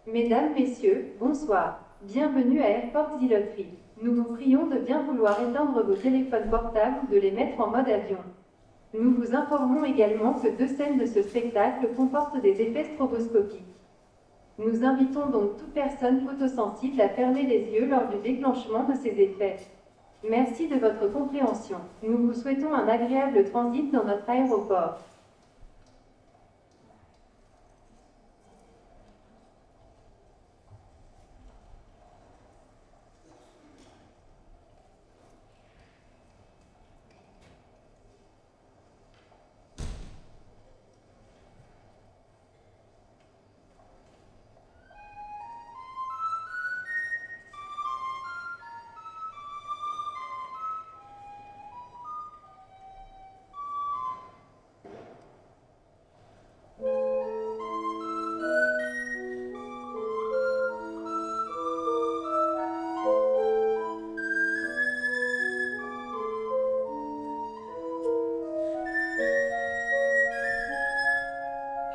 Mesdames, Messieurs, bonsoir. Bienvenue à Airport Loterie. Nous vous prions de bien vouloir éteindre vos téléphones portables ou de les mettre en mode avion. Nous vous informons également que deux scènes de ce spectacle comportent des effets stroboscopiques. Nous invitons donc toute personne photosensible à fermer les yeux lors du déclenchement de ces effets. Merci de votre compréhension. Nous vous souhaitons un agréable transit dans notre aéroport.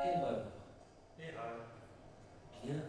Erreur. Erreur. Bien.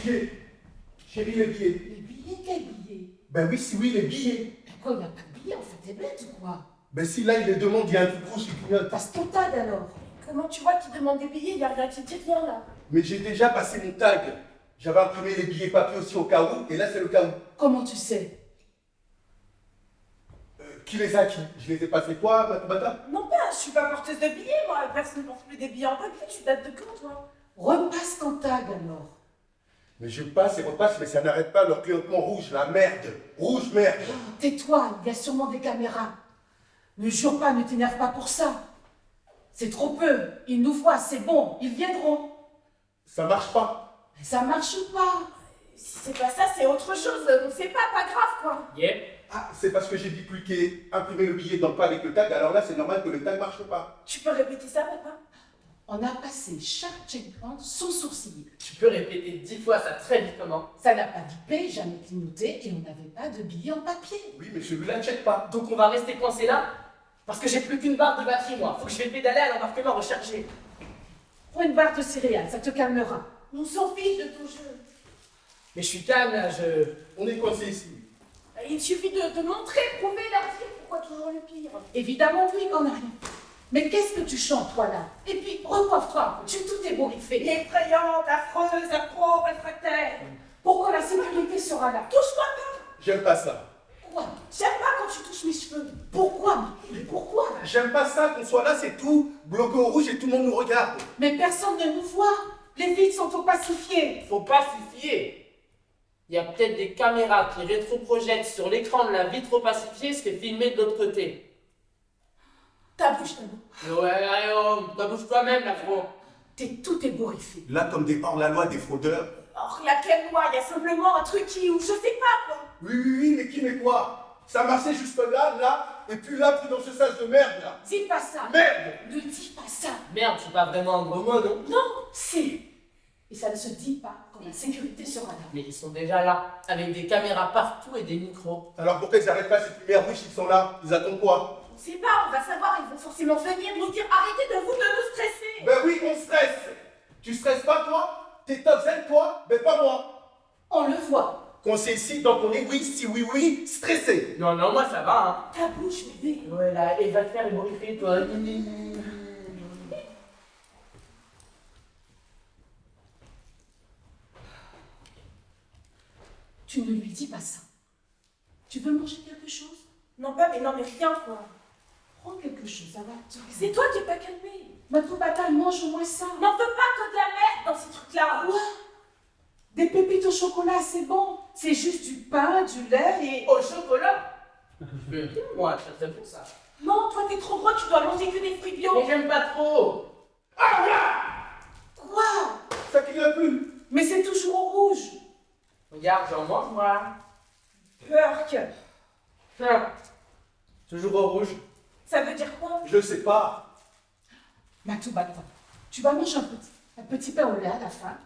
Billet. Chérie, les billets. Les billets, quel billet? Ben oui, si oui, les billets. Pourquoi il n'y a pas de billets? En fait, t'es bête ou quoi? Ben si là, il les demande, il y a un truc rouge qui clignote. Passe ton tag alors. Comment tu vois qu'il demande des billets? Il n'y a rien qui dit rien là. Mais j'ai déjà passé mon tag. J'avais imprimé les billets papier aussi au cas où, et là, c'est le cas où. Comment tu sais? Qui les a qui? Je les ai passés toi, Matabata? Non pas, je suis pas porteuse de billets moi. Personne ne porte plus des billets en papier. Tu dates de quand toi? Repasse ton tag alors. Mais je passe et repasse, mais ça n'arrête pas leur clignotement rouge, la merde. Rouge, merde. Tais-toi, il y a sûrement des caméras. Ne jure pas, ne t'énerve pas pour ça. C'est trop peu. Ils nous voient, c'est bon, ils viendront. Ça marche pas. Mais ça marche pas. Si c'est pas ça, c'est autre chose. On sait pas grave quoi. Yep. Ah, c'est parce que j'ai dupliqué, imprimé le billet, donc pas avec le tag, alors là, c'est normal que le tag marche pas. Tu peux répéter ça, papa? On a passé chaque checkpoint sans sourciller. Tu peux répéter 10 fois ça très vite comment? Ça n'a pas bipé, jamais clignoté et on n'avait pas de billets en papier. Oui, mais celui-là ne check pas. Donc on va rester coincé là? Parce que j'ai plus qu'une barre de batterie moi. Faut que je vais pédaler à l'embarquement recharger. Prends une barre de céréales, ça te calmera. On s'en fiche de ton jeu. Mais je suis calme là, On est coincé ici. Il suffit de montrer, prouver, leur dire pourquoi toujours le pire. Évidemment, oui, qu'on n'a rien. Mais qu'est-ce que tu chantes, toi, là? Et puis, recoiffe-toi, tu tout ébouriffé. Effrayante, affreuse, accro, réfractaire. Pourquoi la sécurité sera là? Touche-moi pas. J'aime pas ça. Pourquoi? J'aime pas quand tu touches mes cheveux. Pourquoi? Mais pourquoi? J'aime pas ça qu'on soit là, c'est tout. Bloqué au rouge et tout le monde nous regarde. Mais personne ne nous voit. Les vides sont opacifiés. faut pas s'y fier. Il y a peut-être des caméras qui rétroprojettent sur l'écran de la vitre opacifiée ce qui est filmé de l'autre côté. Ta bouche, ta bouche. Ouais, allez, oh, t'as bouge toi-même là, frérot. T'es tout ébouriffé. Là, comme des hors-la-loi, des fraudeurs. Or, laquelle loi? Il y a simplement un truc qui... ou je sais pas quoi. Oui, mais qui met quoi? Ça marchait jusque là, là, et puis là, plus dans ce sas de merde, là. Dis pas ça. Merde! Ne dis pas ça. Merde, c'est pas vraiment un gros mot, non? Non, si. Et ça ne se dit pas quand la sécurité sera là. Mais ils sont déjà là, avec des caméras partout et des micros. Alors pourquoi ils arrêtent pas cette lumière rouge, ils sont là? Ils attendent quoi? On sait pas, on va savoir, ils vont forcément venir nous dire arrêtez de nous stresser. Ben oui, on stresse! Tu stresses pas, toi? T'es top zen, toi? Ben pas moi! On le voit. Qu'on sait ici, donc on est oui, si oui, oui, stressé! Non, non, moi ça va, Ta bouche, bébé. hein. Ouais, là, et va te faire ébouriffer, toi. Tu ne lui dis pas ça. Tu veux manger quelque chose? Non, pas, mais non, mais rien, quoi. Prends quelque chose, ça va. C'est toi qui n'es pas calmé. Matoubata, mange au moins ça. N'en veux pas que de la merde dans ces trucs-là. Quoi? Des pépites au chocolat, c'est bon. C'est juste du pain, du lait et... Au chocolat? Je veux rien, moi, ça c'est pour ça. Non, toi t'es trop gros, tu dois manger que des fruits bio. Mais j'aime pas trop. Quoi? Ça clignote plus! Mais c'est toujours au rouge. Regarde, j'en mange, moi. Purk. Tiens, toujours au rouge. Ça veut dire quoi? Je sais pas. Matoubata, tu vas manger un petit pain au lait à la fin.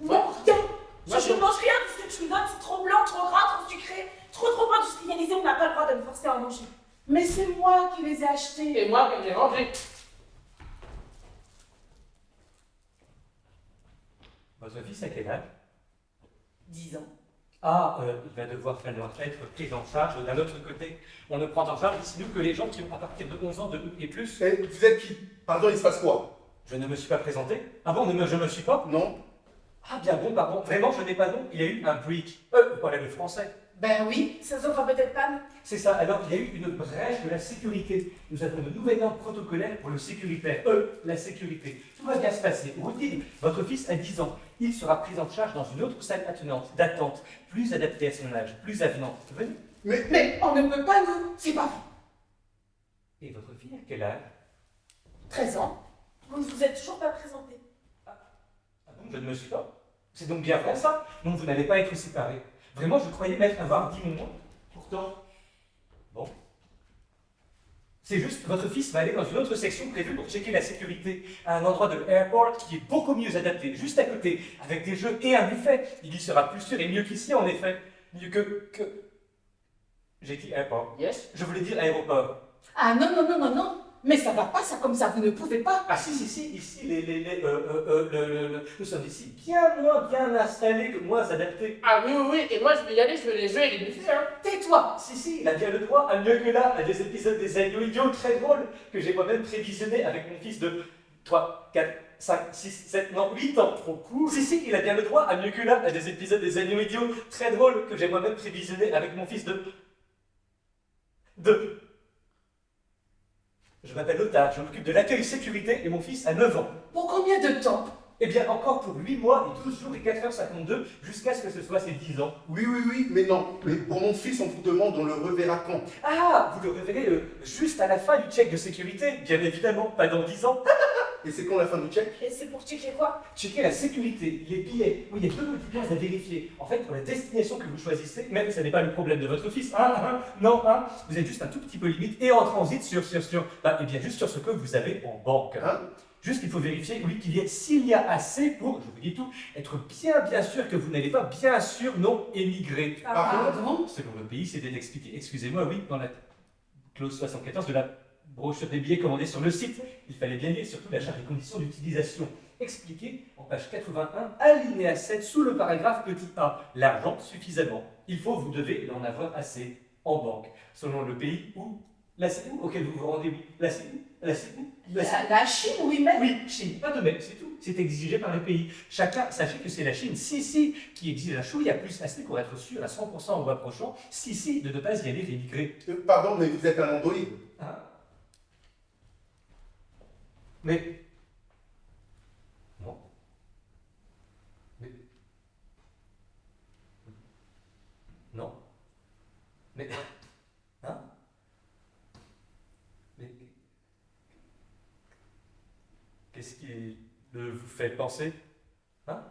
Non, rien. Moi, Je ne mange rien de ce que tu me donnes, c'est trop blanc, trop gras, trop sucré, trop industrialisé, on n'a pas le droit de me forcer à en manger. Mais c'est moi qui les ai achetés. Et moi, comme j'ai mangé. Votre fils a quel âge? 10 ans. Ah, il va devoir être pris en charge. D'un autre côté, on ne prend en charge ici nous que les gens qui ont à partir de 11 ans et plus. Et vous êtes qui? Pardon, il se passe quoi? Je ne me suis pas présenté. Ah bon, je me suis pas? Non? Ah bien bon, pardon. Vraiment, je n'ai pas nom. Il y a eu un breach. Vous parlez le français. Ben oui. Ça se voit peut-être pas, mais... C'est ça. Alors, il y a eu une brèche de la sécurité. Nous avons de nouvelles normes protocolaires pour le sécuritaire. La sécurité. Tout va bien se passer. Routine. Votre fils a 10 ans. Il sera pris en charge dans une autre salle attenante, d'attente, plus adaptée à son âge, plus avenante. Venez. Mais on ne peut pas, nous. C'est pas vrai. Et votre fille a quel âge? 13 ans. Vous ne vous êtes toujours pas présenté. Ah bon, je ne me suis pas. C'est donc bien vrai ça? Non, vous n'allez pas être séparés. Vraiment, je croyais même avoir 10 mois. Pourtant. Bon. C'est juste, votre fils va aller dans une autre section prévue pour checker la sécurité, à un endroit de l'airport qui est beaucoup mieux adapté, juste à côté, avec des jeux et un buffet. Il y sera plus sûr et mieux qu'ici, en effet. Mieux que... J'ai dit airport. Yes. Je voulais dire aéroport. Ah non, non, non, non, non. Mais ça va pas, ça, comme ça, vous ne pouvez pas. Ah si, ici, nous sommes ici bien moins bien installés que moins adaptés. Ah oui, oui, oui, et moi je vais y aller, je veux les jeux et les buffets, hein. Tais-toi. Si, il a bien le droit à mieux que là, à des épisodes des Agneaux idiots très drôles que j'ai moi-même prévisionné avec mon fils de 3, 4, 5, 6, 7, non, 8 ans. Trop cool. Si, il a bien le droit à mieux que là, à des épisodes des Agneaux idiots très drôles que j'ai moi-même prévisionné avec mon fils de... Je m'appelle Lothar, je m'occupe de l'accueil sécurité et mon fils a 9 ans. Pour combien de temps? Eh bien, encore pour 8 mois et 12 jours et 4h52 jusqu'à ce que ce soit ses 10 ans. Oui, mais non. Mais pour mon fils, on vous demande, on le reverra quand? Ah, vous le reverrez juste à la fin du check de sécurité, bien évidemment, pas dans 10 ans. Et c'est quand la fin du check? Et c'est pour checker quoi? Checker la sécurité, les billets. Oui, il y a 2 petits points à vérifier. En fait, pour la destination que vous choisissez, même ce n'est pas le problème de votre fils, non, vous êtes juste un tout petit peu limite et en transit sur, eh bien, juste sur ce que vous avez en banque. Hein? Juste qu'il faut vérifier, oui, s'il y a assez pour, je vous dis tout, être bien sûr que vous n'allez pas, bien sûr, non émigrer. Pardon? Selon le pays, c'est bien expliqué. Excusez-moi, oui, dans la clause 74 de la brochure des billets commandés sur le site, il fallait bien lire surtout la charte des conditions d'utilisation. Expliqué en page 81, alinéa 7, sous le paragraphe petit a. L'argent suffisamment. Vous devez en avoir assez en banque. Selon le pays où, auquel vous vous rendez, oui. La La Chine, oui, mais... Oui, Chine, pas de mais, c'est tout. C'est exigé par les pays. Chacun, sachez que c'est la Chine, qui exige la chouille à plus assez pour être sûr à 100% en vous approchant, de ne pas y aller émigrer. Pardon, mais vous êtes un androïde. Mais... Non. Mais... Non. Mais... Hein? Mais... Qu'est-ce qui vous fait penser? Hein?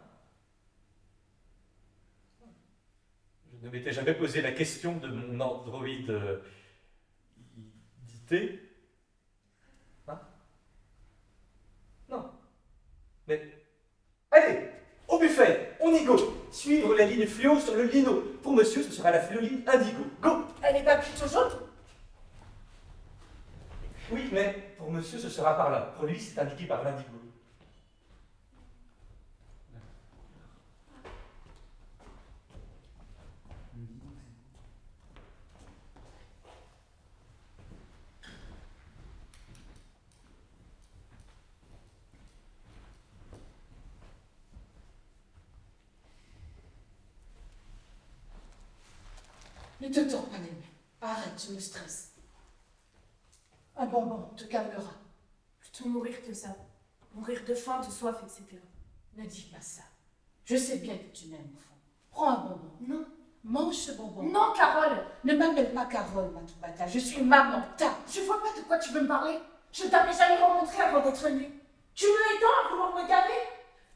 Je ne m'étais jamais jamais posé la question de mon androïde dité. Hein? Non. Mais, allez, au buffet, on y go. Suivre la ligne fluo sur le lino. Pour monsieur, ce sera la ligne indigo. Go! Elle est pas plutôt jaune? Oui, mais pour monsieur, ce sera par là. Pour lui, c'est indiqué par l'indigo. Ne te tords pas les mains. Arrête, tu me stresses. Un bonbon te calmera. Plutôt mourir que ça. Mourir de faim, de soif, etc. Ne dis pas ça. Je sais bien que tu m'aimes au fond. Prends un bonbon. Non. Mange ce bonbon. Non, Carole! Ne m'appelle pas Carole, Matoubata. Je suis maman, ta. Je vois pas de quoi tu veux me parler. Je t'avais jamais rencontré avant d'être venue. Tu me étends à vouloir me gaver?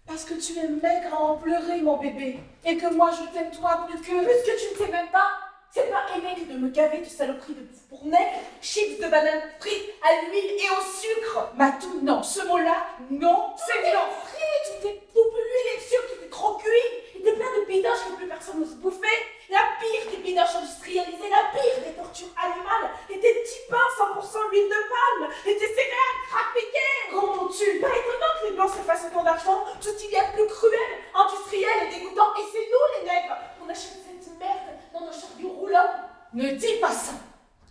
Parce que tu es maigre à en pleurer, mon bébé. Et que moi, je t'aime toi plus que... Puisque tu ne sais même pas. C'est pas aimer que de me gaver de saloperies de bouffe pour nègre, chips de bananes frites à l'huile et au sucre. Matou, non. Ce mot-là, non, c'est non. Frites, tout est tout pollué, les sucres, tout est trop cuit. Et t'es plein de bidoches que plus personne n'ose bouffer. La pire des bidoches industrialisées, la pire des tortures animales. Et tes petits pains 100% huile de palme. Et tes céréales trafiquées. Comment-tu? Pas étonnant que les blancs se fassent autant d'argent. Tout il y a de plus cruel, industriel et dégoûtant. Et c'est nous les nègres. On achète cette merde dans nos chariots roulants. Ne dis pas ça.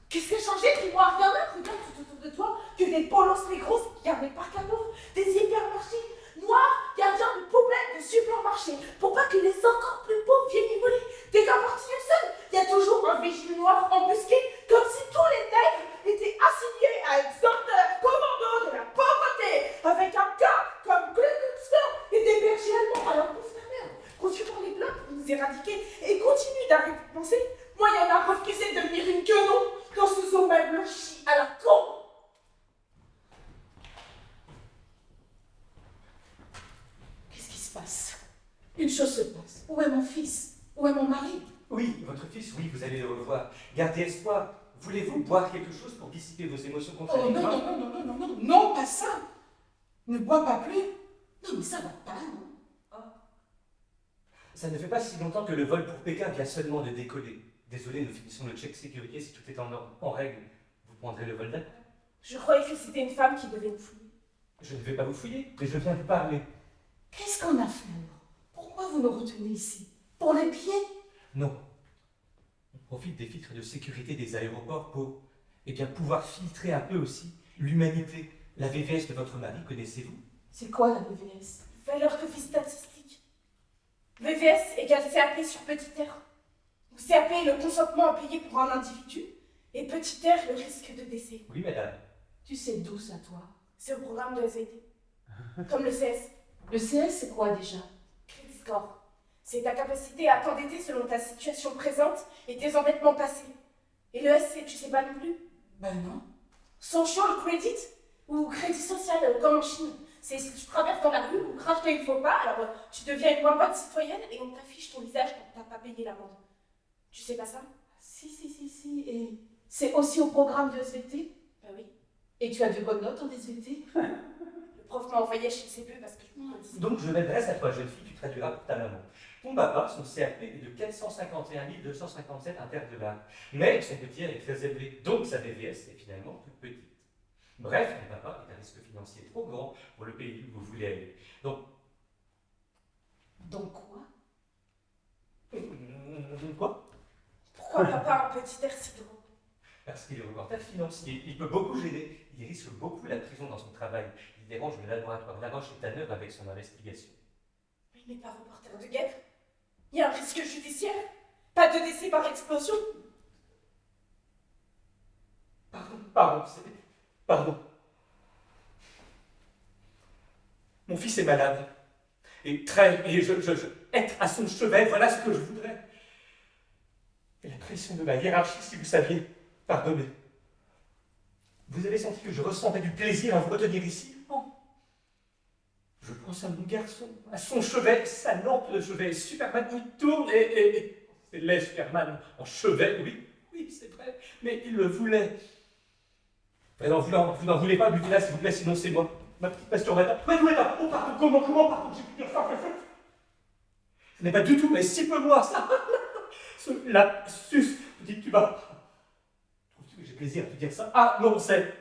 Qu'est-ce qui a changé? Dis-moi rien d'autre. Regarde tout autour de toi que des polos négros gardés par cadeau, des hypermarchés noirs gardiens de poubelles de supermarchés pour pas que les encore plus pauvres viennent y voler. Dès qu'un portillon sonne, il y a toujours un vigile noir embusqué, comme si tous les nègres étaient assignés à être sorteurs commando de la pauvreté, avec un cas comme Ku Klux Klan et des bergers allemands. Alors pauvre ta mère, continue par les blocs pour nous éradiquer et continue d'arrêter de penser. Moi, il y en a refusé de devenir une quenon dans ce zoo mal blanchi à la con. Qu'est-ce qui se passe? Une chose se passe. Où est mon fils? Où est mon mari? Oui, votre fils, oui, vous allez le revoir. Gardez espoir. Voulez-vous boire quelque chose pour dissiper vos émotions Oh non, contradictoires? non, non, non, non, non, non, non, pas ça. Ne bois pas plus. Non, mais ça va pas, non. Ça ne fait pas si longtemps que le vol pour Pékin vient seulement de décoller. Désolé, nous finissons le check sécurité. Si tout est en ordre, en règle, vous prendrez le vol d'après. Je croyais que c'était une femme qui devait nous fouiller. Je ne vais pas vous fouiller, mais je viens vous parler. Qu'est-ce qu'on a fait alors? Pourquoi vous nous retenez ici? Pour les pieds? Non. On profite des filtres de sécurité des aéroports pour, eh bien, pouvoir filtrer un peu aussi l'humanité. La VVS de votre mari, connaissez-vous? C'est quoi la BVS? Valeur que statistique. VVS égale CAP sur petit r. Où CAP est le consentement à payer pour un individu et petit r le risque de décès. Oui, madame. Tu sais d'où ça, toi? C'est au programme de SAID. Comme le CS. Le CS, c'est quoi déjà? Credit score. C'est ta capacité à t'endetter selon ta situation présente et tes endettements passés. Et le SC, tu sais pas non plus? Ben non. Social credit ou crédit social comme en Chine. C'est si tu traverses dans la rue ou craches quand il faut pas, alors tu deviens une moins bonne citoyenne et on t'affiche ton visage quand t'as pas payé l'amende. Tu sais pas ça? Si. Et c'est aussi au programme de SVT? Bah oui. Et tu as de bonnes notes en SVT? Le prof m'a envoyé chez le CPE parce que je me connaissais. Donc, je m'adresse à toi, jeune fille, tu traduiras pour ta maman. Ton papa, son CAP est de 451 257 $. Mais son petit R est très élevé, donc sa VVS est finalement toute petite. Bref, ton papa est un risque financier trop grand pour le pays où vous voulez aller. Donc, quoi? quoi? Pourquoi papa a un petit air si drôle? Parce qu'il est reporter financier. Il peut beaucoup gêner. Il risque beaucoup la prison dans son travail. Il dérange le laboratoire Laroche et Tanner avec son investigation. Mais il n'est pas reporter de guerre. Il y a un risque judiciaire. Pas de décès par explosion. Pardon. Mon fils est malade. Et être à son chevet, voilà ce que je voudrais. Et la pression de la hiérarchie, si vous saviez, pardonnez. Vous avez senti que je ressentais du plaisir à vous retenir ici? Non. Je pense à mon garçon, à son chevet, sa lampe de chevet, Superman, il tourne et c'était Lej Sperman en chevet, oui, oui, c'est vrai, mais il le voulait. Mais non, vous n'en voulez pas, buvez-la s'il vous plaît, sinon c'est moi. Ma petite masturbateur. Mais où est ta... Oh, pardon, comment, pardon, j'ai pu dire ça. Ce n'est pas du tout, mais si peu moi, ça. Ce lapsus, petite tuba. Trouves-tu que j'ai plaisir à te dire ça? Ah, non, c'est...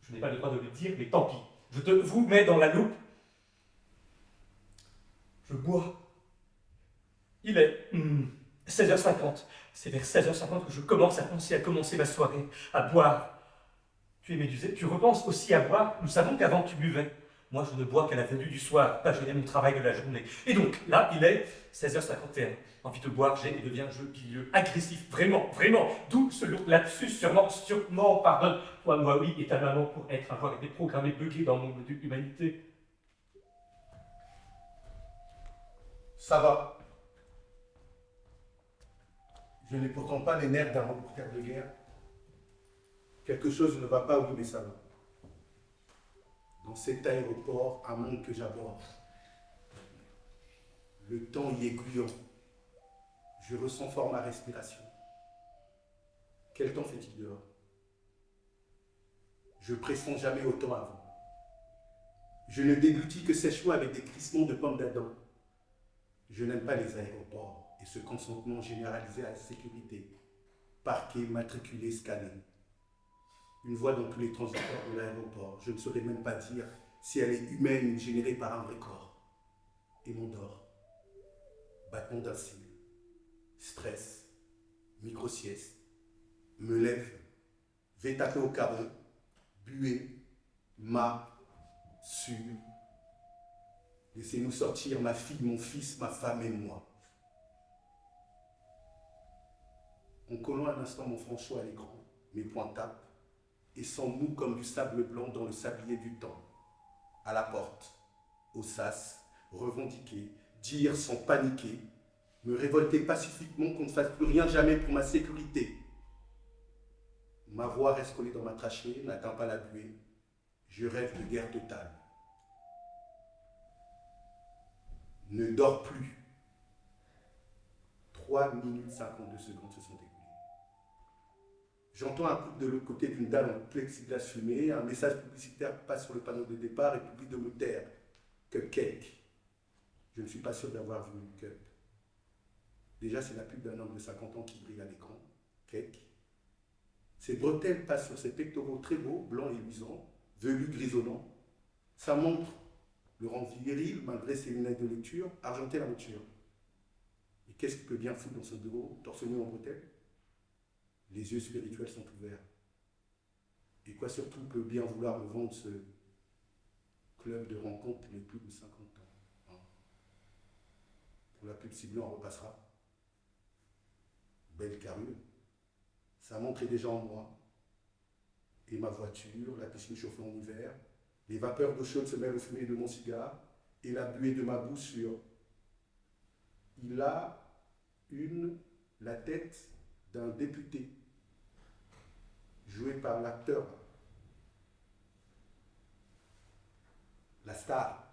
Je n'ai pas le droit de le dire, mais tant pis. Je te vous mets dans la loupe. Je bois. Il est 16h50. C'est vers 16h50 que je commence à penser à commencer ma soirée, à boire. Tu es médusé, tu repenses aussi à boire. Nous savons qu'avant tu buvais. Moi, je ne bois qu'à la venue du soir, pas gêner mon travail de la journée. Et donc, là, il est 16h51. Envie de boire, j'ai et deviens je bilieux, agressif, vraiment, d'où ce lourd lapsus, sûrement, pardonne-toi, moi, oui, et ta maman pour avoir été programmé, bugué dans mon module humanité. Ça va. Je n'ai pourtant pas les nerfs d'un reporter de guerre. Quelque chose ne va pas, oui, mais ça va. Dans cet aéroport, un monde que j'aborde. Le temps y est gluant. Je ressens fort ma respiration. Quel temps fait-il dehors? Je pressens jamais autant avant. Je ne déglutis que sèchement avec des crissements de pommes d'Adam. Je n'aime pas les aéroports et ce consentement généralisé à la sécurité. Parqué, matriculé, scanné. Une voix dans tous les transiteurs de l'aéroport. Je ne saurais même pas dire si elle est humaine ou générée par un vrai corps. Et m'endort. Battement d'un cil. Stress. Micro-sieste. Me lève. Vais taper au carreau. Buée. Sûr. Laissez-nous sortir, ma fille, mon fils, ma femme et moi. En collant un instant mon front chaud à l'écran, mes poings tapent et sont mous comme du sable blanc dans le sablier du temps. À la porte, au sas, revendiquer, dire sans paniquer, me révolter pacifiquement qu'on ne fasse plus rien jamais pour ma sécurité. Ma voix reste collée dans ma trachée, n'atteint pas la buée. Je rêve de guerre totale. Ne dors plus. 3 minutes 52 secondes se sont écoulées. J'entends un couple de l'autre côté d'une dalle en plexiglas fumé, un message publicitaire passe sur le panneau de départ et publie de me taire. Cupcake. Je ne suis pas sûr d'avoir vu une cup. Déjà, c'est la pub d'un homme de 50 ans qui brille à l'écran. Cake. Ses bretelles passent sur ses pectoraux très beaux, blancs et luisants, velus grisonnants. Ça montre le rend viril malgré ses lunettes de lecture, argenté la voiture. Et qu'est-ce qu'il peut bien foutre dans son bureau, torse nu en bretelles? Les yeux spirituels sont ouverts. Et quoi surtout peut bien vouloir me vendre ce club de rencontres pour les plus de 50 ans, hein? Pour la pub ciblée, on repassera. Belle carrure. Sa montre est déjà en moi. Et ma voiture, la piscine chauffée en hiver, les vapeurs d'eau chaude se mêlent aux fumées de mon cigare et la buée de ma bouche sur. Il a la tête d'un député, joué par l'acteur, la star,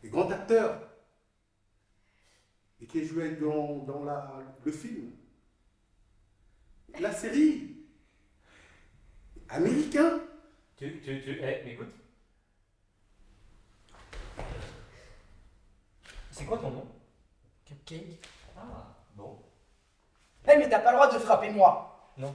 le grand acteur, et qui est joué dans le film, la série, américain. Écoute. C'est quoi ton nom? Cupcake. Ah, bon. Eh mais t'as pas le droit de frapper moi. Non.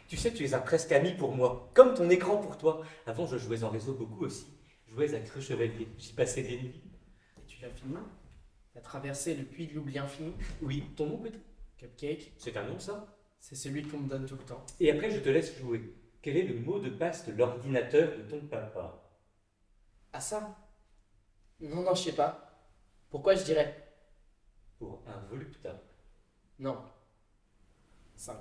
Tu sais, tu es un presque ami pour moi, comme ton écran pour toi. Avant, je jouais en réseau beaucoup aussi. Je jouais à Creux Chevalier. J'y passais des nuits. Et tu l'as fini? T'as traversé le puits de l'oubli infini? Oui, ton nom peut-être? Cupcake, C'est un nom, ça? c'est celui qu'on me donne tout le temps. Et après, je te laisse jouer. Quel est le mot de passe de l'ordinateur de ton papa? Ah ça? Non, je sais pas. Pourquoi je dirais? Pour un voluptat. Non. 5.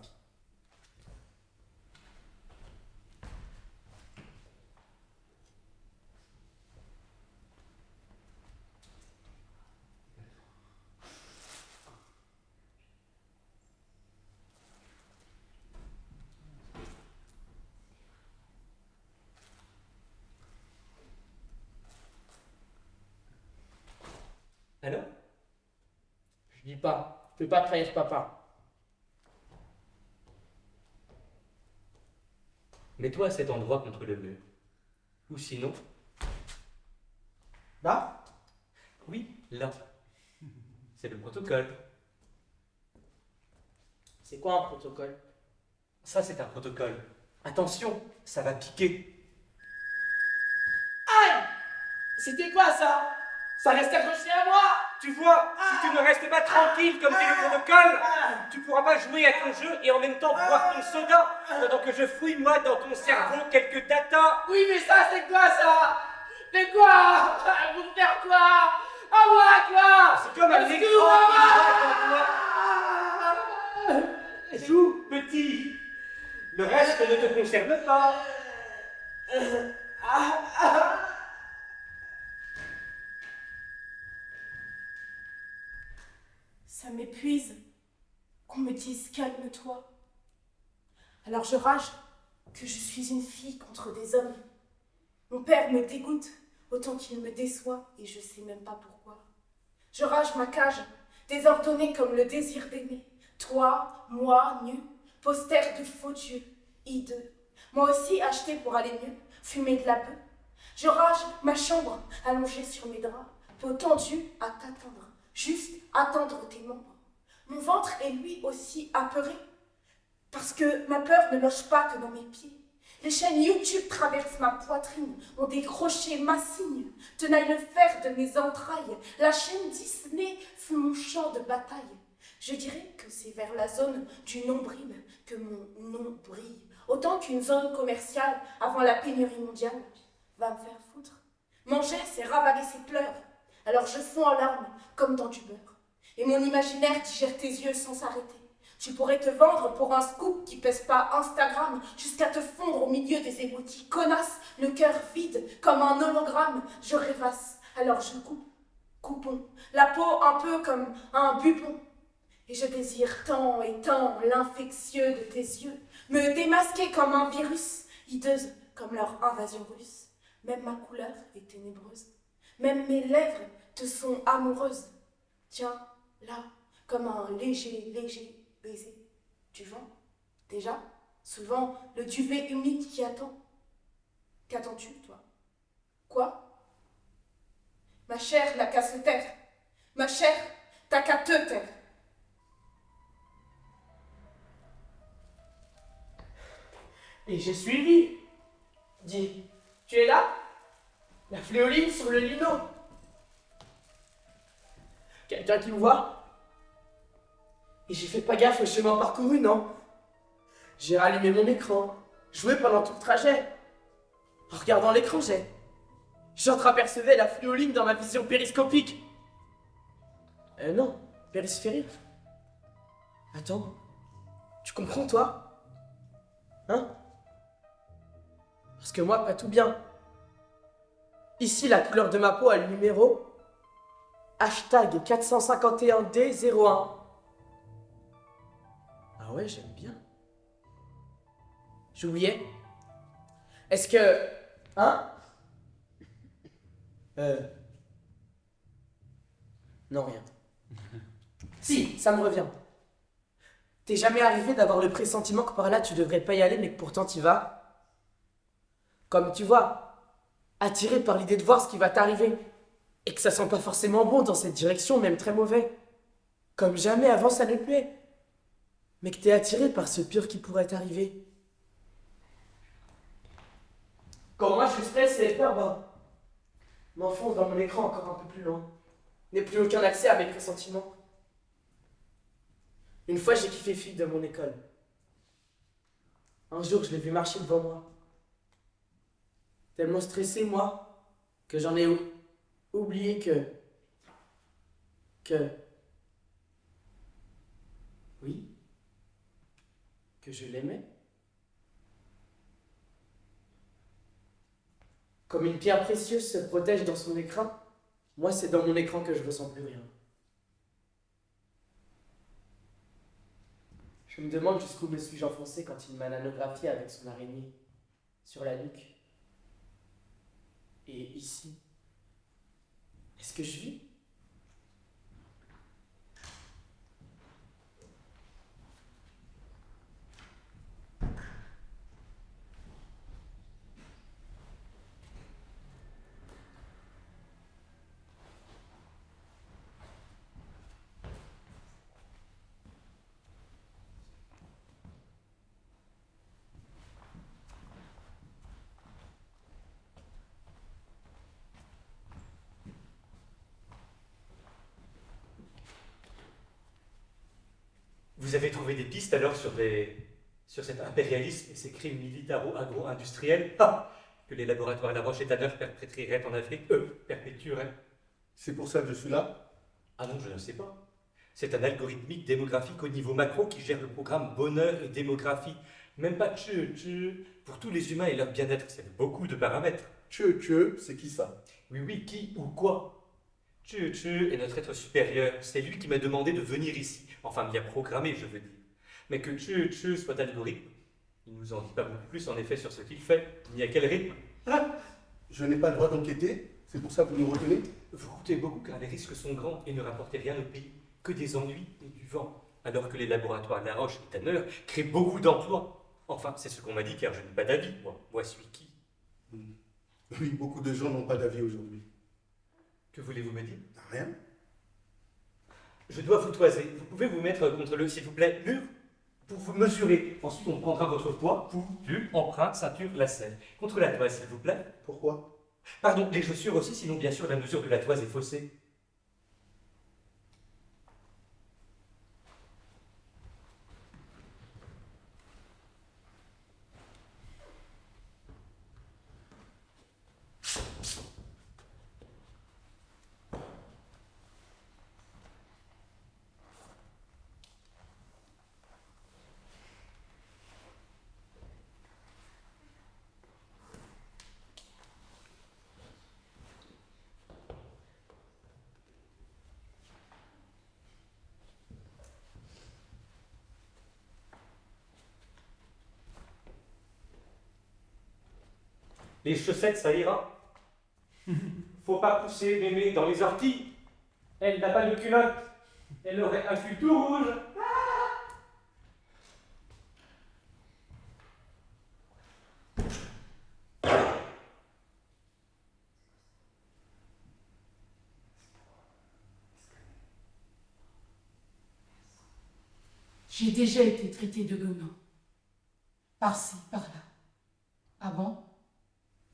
pas. Je peux pas trahir papa. Mets-toi à cet endroit contre le mur. Ou sinon, Là? oui, là. C'est le protocole. C'est quoi un protocole? Ça, c'est un protocole. Attention, ça va piquer. Aïe! C'était quoi ça? Ça reste accroché à moi! Tu vois, si tu ne restes pas tranquille comme dit le protocole, tu pourras pas jouer à ton jeu et en même temps boire ton soda pendant que je fouille moi dans ton cerveau quelques datas. Oui, mais ça, c'est quoi ça? C'est quoi? Vous faire quoi? À moi, quoi? C'est comme un écran qui va dans toi. Joue, petit. Le reste ne te concerne pas. Ça m'épuise qu'on me dise calme-toi. Alors je rage que je suis une fille contre des hommes. Mon père me dégoûte autant qu'il me déçoit et je sais même pas pourquoi. Je rage ma cage, désordonnée comme le désir d'aimer. Toi, moi, nu, poster de faux dieux, hideux. Moi aussi acheté pour aller mieux, fumer de la bœuf. Je rage ma chambre, allongée sur mes draps, peau tendue à t'attendre, juste attendre tes membres. Mon ventre est lui aussi apeuré, parce que ma peur ne loge pas que dans mes pieds. Les chaînes YouTube traversent ma poitrine, ont décroché ma cygne, tenaille le fer de mes entrailles. La chaîne Disney fut mon champ de bataille. Je dirais que c'est vers la zone du nombril que mon nom brille, autant qu'une zone commerciale avant la pénurie mondiale. Va me faire foutre. Manger, c'est ravaler ses pleurs. Alors je fonds en larmes, comme dans du beurre. Et mon imaginaire digère tes yeux sans s'arrêter. Tu pourrais te vendre pour un scoop qui pèse pas Instagram, jusqu'à te fondre au milieu des émojis connasses, le cœur vide comme un hologramme. Je rêvasse, alors je coupe, coupons, la peau un peu comme un bubon. Et je désire tant et tant l'infectieux de tes yeux, me démasquer comme un virus, hideuse comme leur invasion russe. Même ma couleur est ténébreuse, même mes lèvres te sont amoureuses. Tiens, là, comme un léger baiser du vent, déjà, souvent le duvet humide qui attend. Qu'attends-tu, toi? Quoi? Ma chair n'a qu'à se taire, ma chair t'as qu'à te taire. Et j'ai suivi. Dis, tu es là? La fléoline sur le lino. Quelqu'un qui me voit? Et j'ai fait pas gaffe au chemin parcouru, non? J'ai rallumé mon écran, joué pendant tout le trajet. En regardant l'écran, j'entreapercevais la fléoline dans ma vision périscopique. Non, périsphérique. Attends, tu comprends, toi? Hein? Parce que moi, pas tout bien. Ici, la couleur de ma peau a le numéro hashtag 451D01. Ah ouais, j'aime bien. J'oubliais. Est-ce que... Hein? Non, rien. Si, ça me revient. T'es jamais arrivé d'avoir le pressentiment que par là tu devrais pas y aller mais que pourtant t'y vas? Comme tu vois, attiré par l'idée de voir ce qui va t'arriver. Et que ça sent pas forcément bon dans cette direction, même très mauvais. Comme jamais avant ça ne plaît. Mais que t'es attiré par ce pire qui pourrait t'arriver. Quand moi je suis stressé et peur, m'enfonce dans mon écran encore un peu plus loin. N'ai plus aucun accès à mes pressentiments. Une fois j'ai kiffé fille de mon école. Un jour je l'ai vu marcher devant moi. Tellement stressé moi, que j'en ai oublié que... Oui, que je l'aimais. Comme une pierre précieuse se protège dans son écran, moi c'est dans mon écran que je ressens plus rien. Je me demande jusqu'où me suis-je enfoncé quand il m'a nanographié avec son araignée, sur la nuque. Et ici, est-ce que je vis? vous avez trouvé des pistes alors sur cet impérialisme et ces crimes militaro-agro-industriels que les laboratoires La Roche et Tanner perpétreraient en Afrique, perpétueraient? C'est pour ça que je suis là. Ah non, je ne sais pas. C'est un algorithmique démographique au niveau macro qui gère le programme Bonheur et Démographie. Même pas pour tous les humains et leur bien-être, c'est beaucoup de paramètres. C'est qui ça? Oui, qui ou quoi? Est notre être supérieur. C'est lui qui m'a demandé de venir ici. Enfin, m'y a programmé, je veux dire. Mais que soit algorithme, il nous en dit pas beaucoup plus en effet sur ce qu'il fait, ni à quel rythme. Je n'ai pas le droit d'enquêter, c'est pour ça que vous nous retenez? Vous coûtez beaucoup car les risques sont grands et ne rapportez rien au pays, que des ennuis et du vent. Alors que les laboratoires La Roche et Tanner créent beaucoup d'emplois. Enfin, c'est ce qu'on m'a dit car je n'ai pas d'avis, moi. Moi suis qui? Oui, beaucoup de gens n'ont pas d'avis aujourd'hui. Que voulez-vous me dire? Rien. Je dois vous toiser. Vous pouvez vous mettre contre le, s'il vous plaît, mur pour vous mesurer. Ensuite, on prendra votre poids, pull, empreinte, ceinture, lacet. Contre la toise, s'il vous plaît. Pourquoi? Pardon, les chaussures aussi, sinon bien sûr la mesure de la toise est faussée. Les chaussettes, ça ira. Faut pas pousser mémé dans les orties. Elle n'a pas de culotte. Elle aurait un cul tout rouge. J'ai déjà été traitée de guenon. Par-ci, par-là. Ah bon?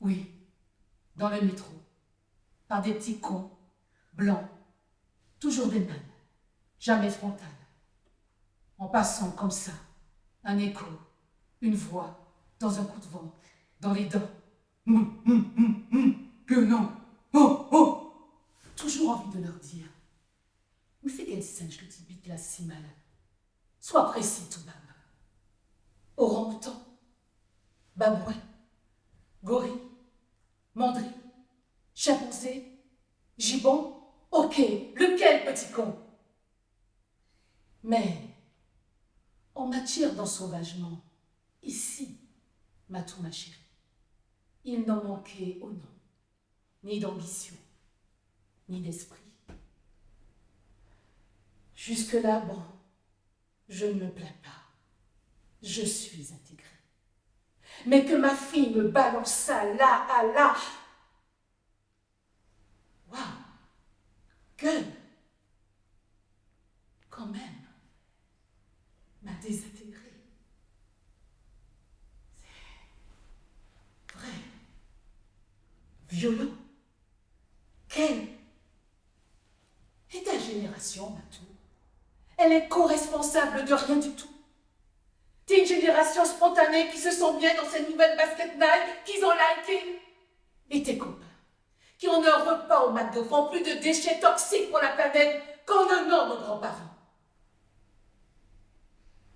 Oui. Dans le métro. Par des petits cons. Blancs. Toujours des nanes. Jamais frontales. En passant comme ça. Un écho. Une voix. Dans un coup de vent. Dans les dents. Guenon. Oh, oh. Toujours envie de leur dire. Mais c'est quel singe que tu bites là si mal. Sois précis tout de même. Orang-outan, babouin, gorille, mandry, chimpanzé, gibbon, ok, lequel petit con? Mais on m'attire dans sauvagement, ici, Matou ma chérie. Il n'en manquait au nom, ni d'ambition, ni d'esprit. Jusque-là, bon. Je ne me plains pas. Je suis intégrée. Mais que ma fille me balança là à là. Waouh! Gueule! Quand même, m'a désintégrée. C'est vrai. Violent. Quelle est ta génération, Matou? Elle est co-responsable de rien du tout. T'es une génération spontanée qui se sent bien dans ces nouvelles baskets Nike qu'ils ont likées. Et tes copains, qui ont un repas au McDo font plus de déchets toxiques pour la planète qu'en un an nos grands-parents.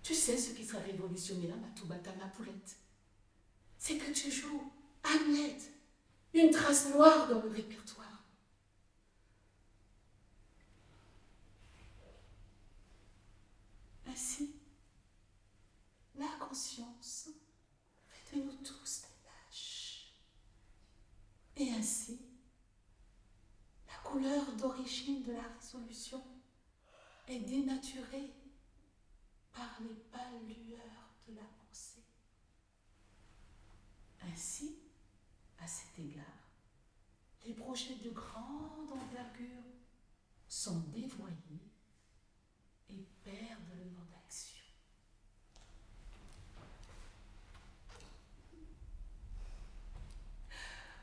Tu sais ce qui serait révolutionnaire, Matoubata, ma poulette? C'est que tu joues Hamlet, une trace noire dans le répertoire. Ainsi, la conscience fait de nous tous des lâches. Et ainsi, la couleur d'origine de la résolution est dénaturée par les pâles lueurs de la pensée. Ainsi, à cet égard, les projets de grande envergure sont dévoyés et perdent le nom d'action.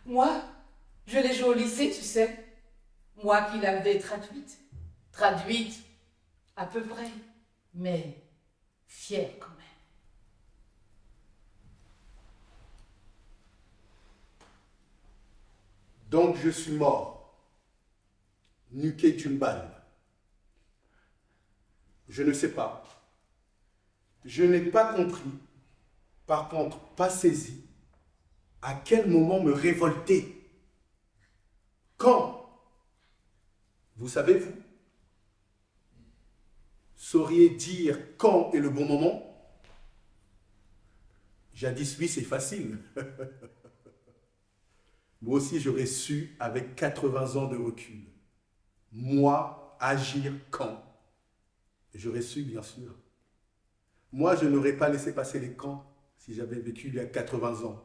Moi, je l'ai joué au lycée, tu sais. Moi qui l'avais traduite. Traduite, à peu près. Mais Fier quand même. Donc je suis mort, nuqué d'une balle. Je ne sais pas. Je n'ai pas compris, par contre pas saisi, à quel moment me révolter. Quand? Vous savez, vous sauriez dire quand est le bon moment? Jadis, oui, c'est facile. Moi aussi, j'aurais su avec 80 ans de recul. Moi, agir quand? J'aurais su, bien sûr. Moi, je n'aurais pas laissé passer les camps si j'avais vécu il y a 80 ans.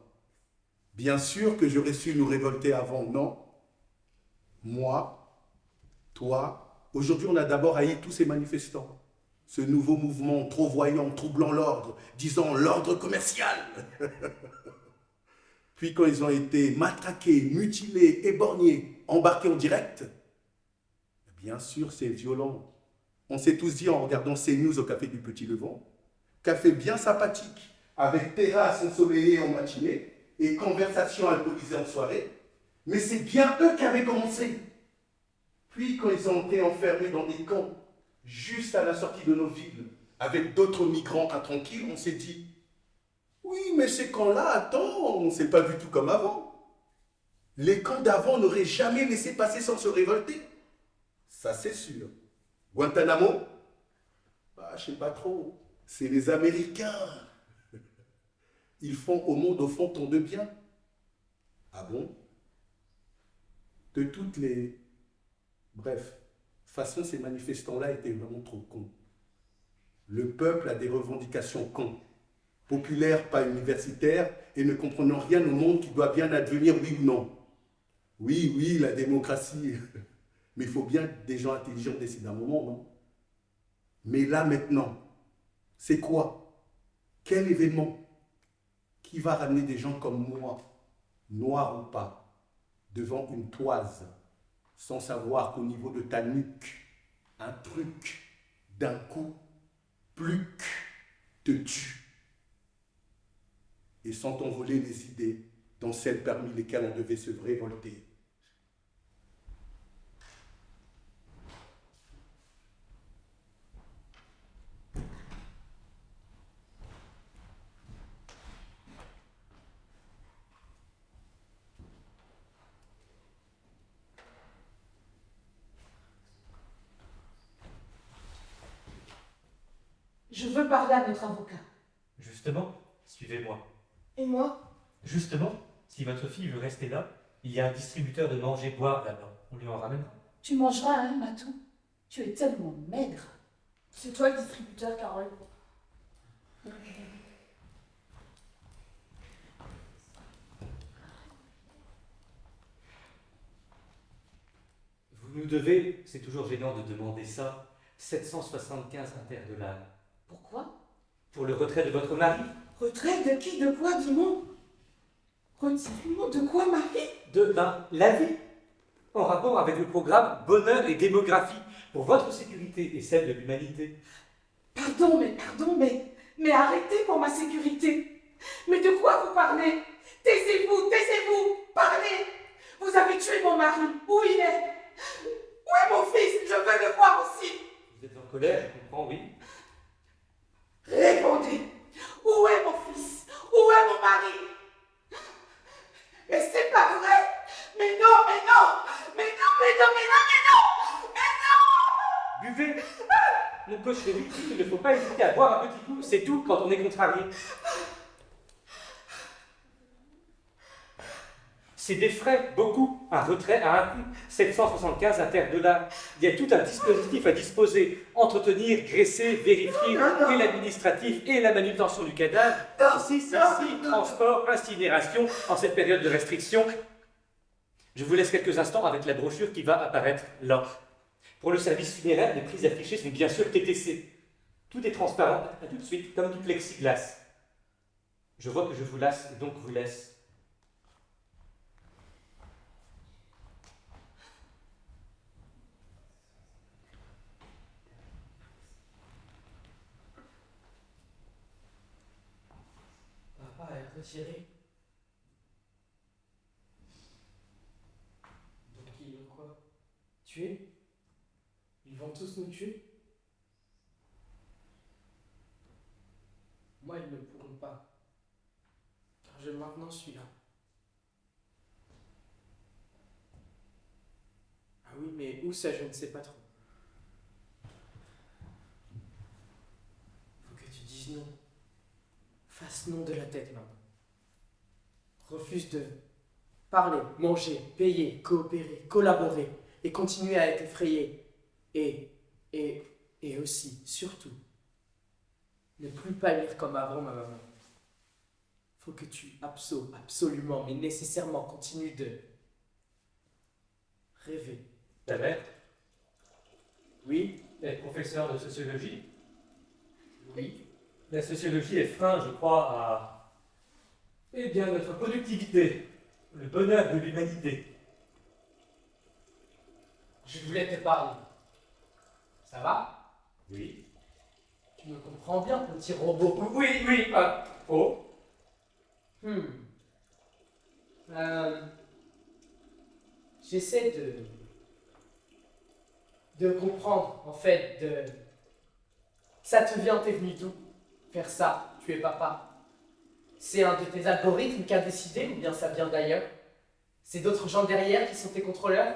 Bien sûr que j'aurais su nous révolter avant, non? Moi, toi, aujourd'hui, on a d'abord haï tous ces manifestants. Ce nouveau mouvement trop voyant, troublant l'ordre, disant l'ordre commercial. Puis quand ils ont été matraqués, mutilés, éborgnés, embarqués en direct, bien sûr, c'est violent. On s'est tous dit en regardant CNews au Café du Petit Levant, café bien sympathique, avec terrasse ensoleillée en matinée et conversation alcoolisée en soirée, mais c'est bien eux qui avaient commencé. Puis quand ils ont été enfermés dans des camps, juste à la sortie de nos villes, avec d'autres migrants intranquilles, on s'est dit « Oui, mais ces camps-là, attends, c'est pas du tout comme avant. Les camps d'avant n'auraient jamais laissé passer sans se révolter. » Ça, c'est sûr. Guantanamo? Bah, je sais pas trop. C'est les Américains. Ils font au monde, au fond, tant de bien. Ah bon? De toutes les... Bref, de toute façon, ces manifestants-là étaient vraiment trop cons. Le peuple a des revendications cons. Populaires, pas universitaires, et ne comprenant rien au monde qui doit bien advenir, oui ou non. Oui, oui, la démocratie. Mais il faut bien que des gens intelligents décident un moment, non? Mais là, maintenant, c'est quoi? Quel événement? Qui va ramener des gens comme moi, noirs ou pas, devant une toise, sans savoir qu'au niveau de ta nuque, un truc, d'un coup, pluc, te tue, et sans t'envoler les idées dans celles parmi lesquelles on devait se révolter. Je veux parler à notre avocat. Justement, suivez-moi. Et moi? Justement, si votre fille veut rester là, il y a un distributeur de manger-boire là-bas. On lui en ramènera. Tu mangeras, hein, Matou? Tu es tellement maigre. C'est toi le distributeur, Carole. Vous nous devez, c'est toujours gênant de demander ça, 775 $. Pourquoi? Pour le retrait de votre mari. Retrait de qui? De quoi, dis-moi? Retirement de quoi, Marie? La vie. En rapport avec le programme Bonheur et démographie, pour votre sécurité et celle de l'humanité. Pardon, mais arrêtez pour ma sécurité. Mais de quoi vous parlez? Taisez-vous, parlez. Vous avez tué mon mari. Où il est? Où est mon fils? Je veux le voir aussi. Vous êtes en colère, je comprends, oui. Répondez. Où est mon fils? Où est mon mari? Mais c'est pas vrai. Mais non. Buvez. Mon coach chéri, il ne faut pas hésiter à boire un petit coup, c'est tout quand on est contrarié. C'est des frais, beaucoup. Un retrait à un coût, 775 $. Il y a tout un dispositif à disposer. Entretenir, graisser, vérifier, et l'administratif, et la manutention du cadavre. Si, transport, incinération, en cette période de restriction. Je vous laisse quelques instants avec la brochure qui va apparaître là. Pour le service funéraire, les prix affichés sont bien sûr TTC. Tout est transparent, à tout de suite, comme du plexiglas. Je vois que je vous lasse, donc vous laisse. Retiré. Donc ils vont quoi? Tuer? Ils vont tous nous tuer? Moi, ils ne pourront pas. Car je maintenant suis là. Ah oui, mais où ça, je ne sais pas trop. Faut que tu dises non. Fasse non de la tête maintenant. Refuse de parler, manger, payer, coopérer, collaborer et continuer à être effrayé. Et aussi, surtout, ne plus pâlir comme avant, ma maman. Faut que tu absolument, mais nécessairement continues de rêver. Ta mère Oui, est professeure de sociologie. oui, La sociologie est frein, je crois, à eh bien, notre productivité, le bonheur de l'humanité. je voulais te parler. Ça va? Oui. Tu me comprends bien, petit robot? Oui, oui, oh. J'essaie de comprendre, en fait, Ça te vient, t'es venu d'où? Faire ça, tu es papa. C'est un de tes algorithmes qui a décidé, ou bien ça vient d'ailleurs? C'est d'autres gens derrière qui sont tes contrôleurs?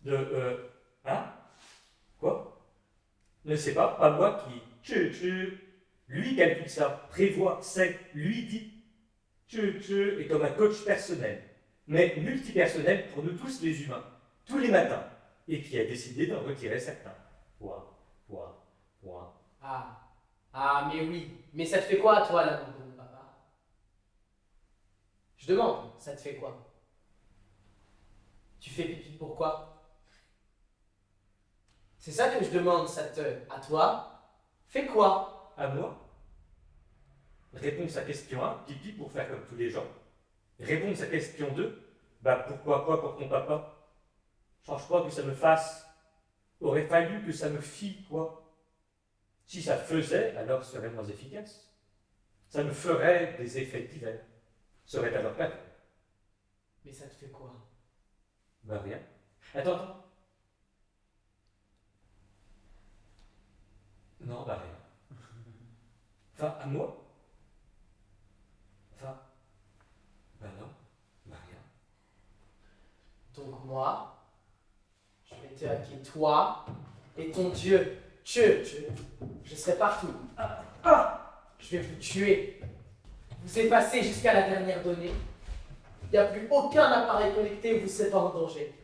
Hein? Quoi? Ne sais pas moi qui... Lui calcule ça, prévoit, sait, lui dit. Est comme un coach personnel, mais multipersonnel pour nous tous les humains, tous les matins, et qui a décidé d'en retirer certains. Point. Ah, mais oui. Mais ça te fait quoi, toi, l'abandon, papa? Je demande, ça te fait quoi? Tu fais pipi pourquoi? C'est ça que je demande, à toi, fais quoi? À moi? Réponse à question 1, pipi pour faire comme tous les gens. Réponse à question 2, pourquoi quoi pour ton papa? Change pas que ça me fasse. Aurait fallu que ça me fie quoi? Si ça faisait, alors ce serait moins efficace. Ça me ferait des effets divers. Serait alors pas. Mais ça te fait quoi? Rien. Attends. Non, rien. Enfin, à moi? Enfin, non, rien. Donc moi, je vais te hacker toi et ton Dieu. Je serai partout. Je vais vous tuer. Vous effacer jusqu'à la dernière donnée. Il n'y a plus aucun appareil connecté où vous serez pas en danger.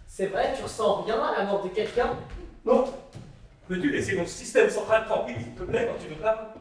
C'est vrai, tu ressens rien à la mort de quelqu'un? Non. Peux-tu laisser mon système central tranquille, s'il te plaît, quand tu me parles?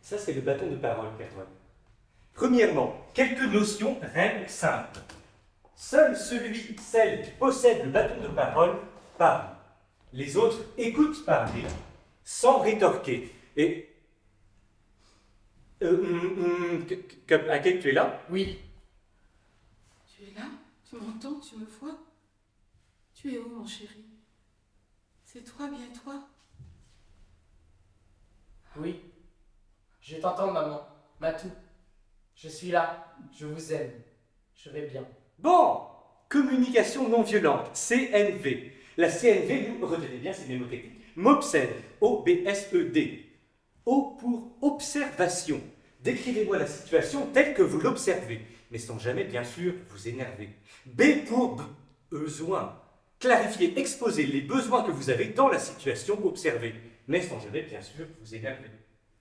Ça, c'est le bâton de parole, Catherine. Premièrement, quelques notions, règles simples. Seul celle qui possède le bâton de parole parle. Les autres écoutent parler, sans rétorquer. Et... Akel, tu es là? Oui. Tu es là? Tu m'entends? Tu me vois? Tu es où, mon chéri? C'est toi, bien toi? Oui. Je t'entends, maman. Matou. Je suis là. Je vous aime. Je vais bien. Bon, communication non violente, CNV. La CNV, nous, retenez bien ces mémotechniques, m'obsède, O-B-S-E-D. O pour observation. Décrivez-moi la situation telle que vous l'observez, mais sans jamais, bien sûr, vous énerver. B pour besoin. Clarifier, exposer les besoins que vous avez dans la situation observée, mais sans jamais, bien sûr, vous énerver.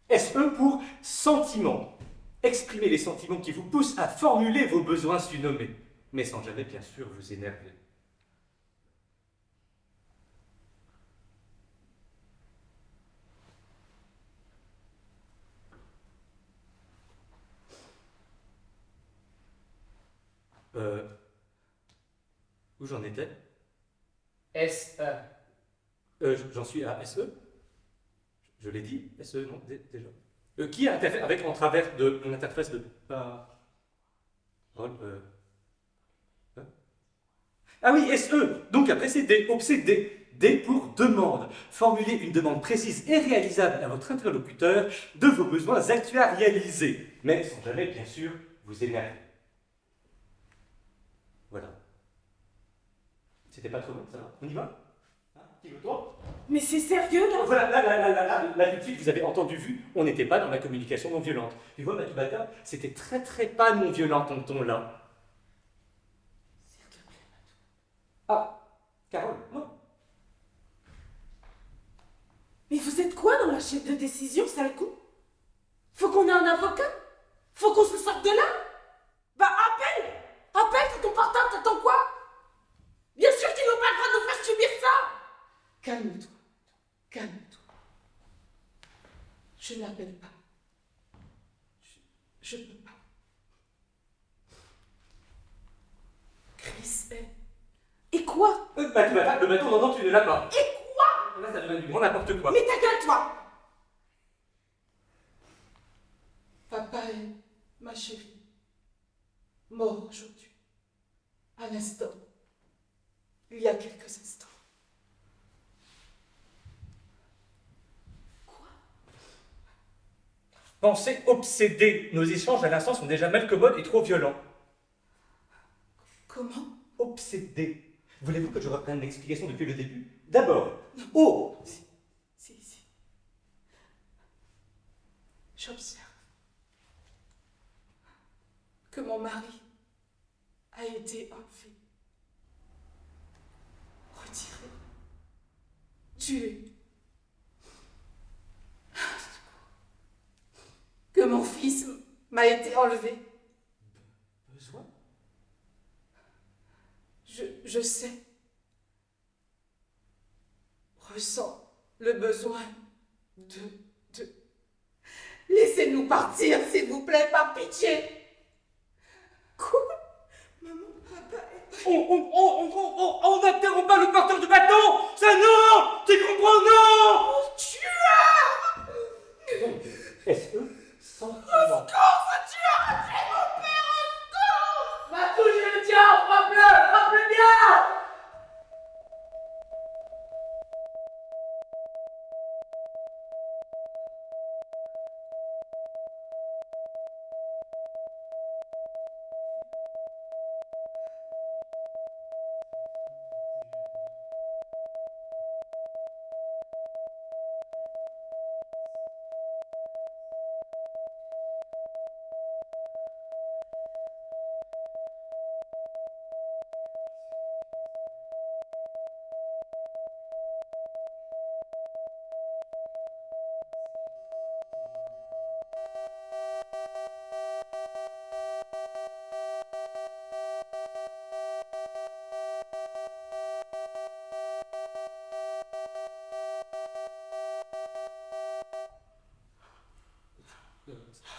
SE pour sentiment. Exprimer les sentiments qui vous poussent à formuler vos besoins surnommés, mais sans jamais, bien sûr, vous énerver. Où j'en étais? SE. J'en suis à SE. Je l'ai dit, SE, non, déjà. Qui interfère avec en travers de l'interface de parole. Ah oui, SE. Donc après c'est D, obsédé. D pour demande. Formuler une demande précise et réalisable à votre interlocuteur de vos besoins actualisés, mais sans jamais, bien sûr, vous énerver. Voilà. C'était pas trop long, ça va? On y va? Hein? Qui veut toi? Mais c'est sérieux là? Voilà, là, tout de suite, vous avez entendu, vu, on n'était pas dans la communication non violente. Tu vois, Matubata, c'était très pas non violent ton ton là. S'il te plaît, Matou. Ah, Carole, non. Mais vous êtes quoi dans la chaîne de décision, sale coup? Faut qu'on ait un avocat? Faut qu'on se sorte de là? Bah appelle! Appelle, t'as ton portable, t'attends quoi? Bien sûr qu'ils n'ont pas le droit de nous faire subir ça! Calme-toi, calme-toi. Je n'appelle pas. Je peux pas. Chris est... Et quoi? Matubata, le bâton, non, tu ne l'as pas. Et quoi? Là, ça devient du grand n'importe quoi. Mais ta gueule, toi! Papa est ma chérie, mort aujourd'hui, à l'instant, il y a quelques instants. Quoi? Pensez obsédé. Nos échanges à l'instant sont déjà malcommodes et trop violents. Comment? Obsédé. Voulez-vous que je reprenne l'explication depuis le début? D'abord, O. Si. J'observe que mon mari a été enlevé, retiré, tué. Que mon fils m'a été enlevé. Besoin? Je sais, ressens le besoin de... Laissez-nous partir, s'il vous plaît, par pitié. Quoi? Maman, papa est... On n'interrompt pas le porteur de bâton! Ça non! Tu comprends, non! Mon tueur! SE, sans Au secours, ce tueur! C'est mon père, au secours! Matou, je le tiens, frappe-le bien!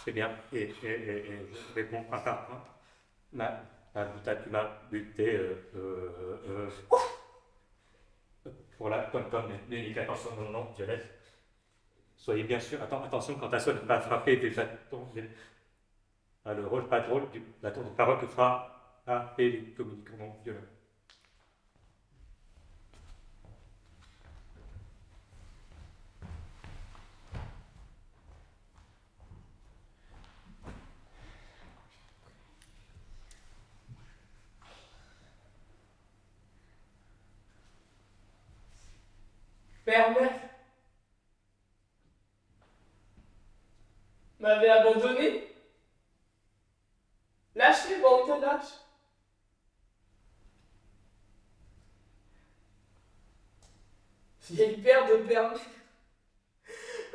C'est bien. Et je réponds un par un. Tu m'as buté. Pour la comme l'unique attention, non, Violette. Soyez bien sûr, attention quand ta soeur va frapper des bâtons. Le rôle pas drôle du bâton de parole que fera et les communicants non violents. Père-mère m'avait abandonné. Lâche-les, bon, on te lâche. Vieille paire de perles,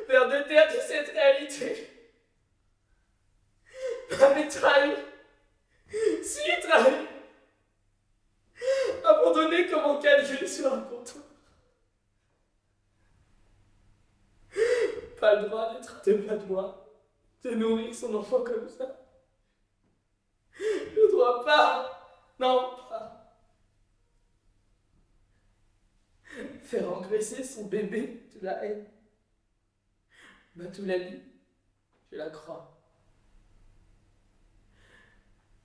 paire de terre de cette réalité. M'avait trahi, si trahi, abandonné comme en calcul sur un comptoir. Pas le droit d'être de pas de moi, de nourrir son enfant comme ça. Le droit pas, non pas. Faire engraisser son bébé de la haine. Matou l'a dit, je la crois.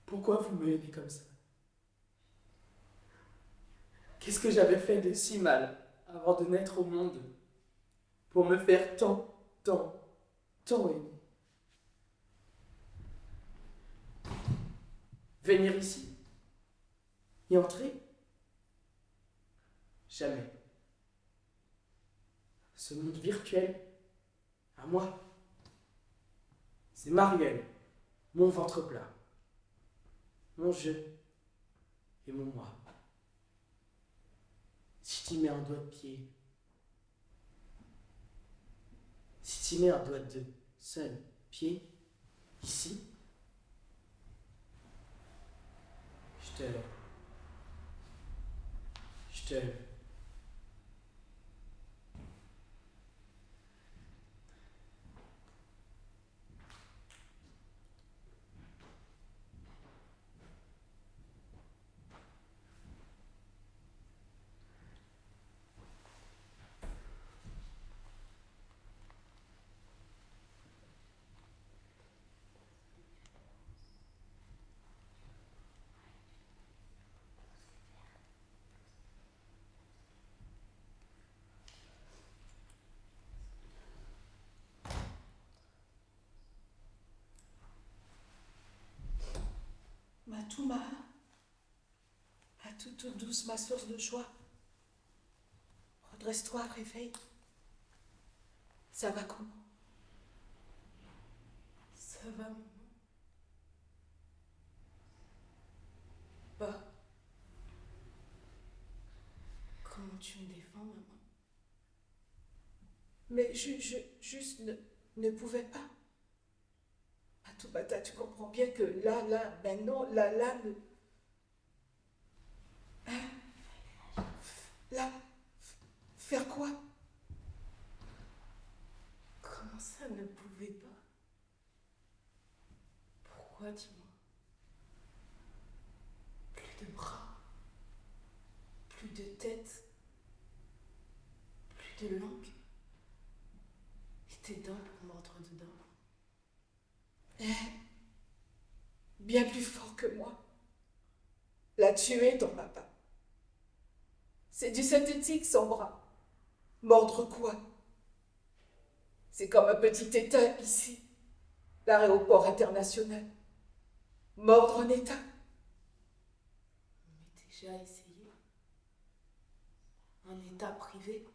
Pourquoi vous me aimez comme ça? Qu'est-ce que j'avais fait de si mal avant de naître au monde pour me faire tant aimer? Venir ici? Y entrer? Jamais. Ce monde virtuel, à moi, c'est Marielle, mon ventre plat, mon jeu et mon moi. Si tu mets un doigt de pied, si tu mets un doigt de seul pied, ici, je te... Matouma, toute douce, ma source de joie. Redresse-toi, réveille. Ça va comment? Ça va, maman. Bah. Comment tu me défends, maman? Mais juste ne pouvais pas. Matoumata, tu comprends bien que maintenant, ne... Hein? Là, faire quoi? Comment ça ne pouvait pas? Pourquoi, dis-moi? Plus de bras, plus de tête, plus de langue, et tes dents pour mordre dedans. Bien plus fort que moi. La tuer, ton papa. C'est du synthétique, son bras. Mordre quoi? C'est comme un petit État ici, l'aéroport international. Mordre un État. Mais déjà essayé. Un État privé.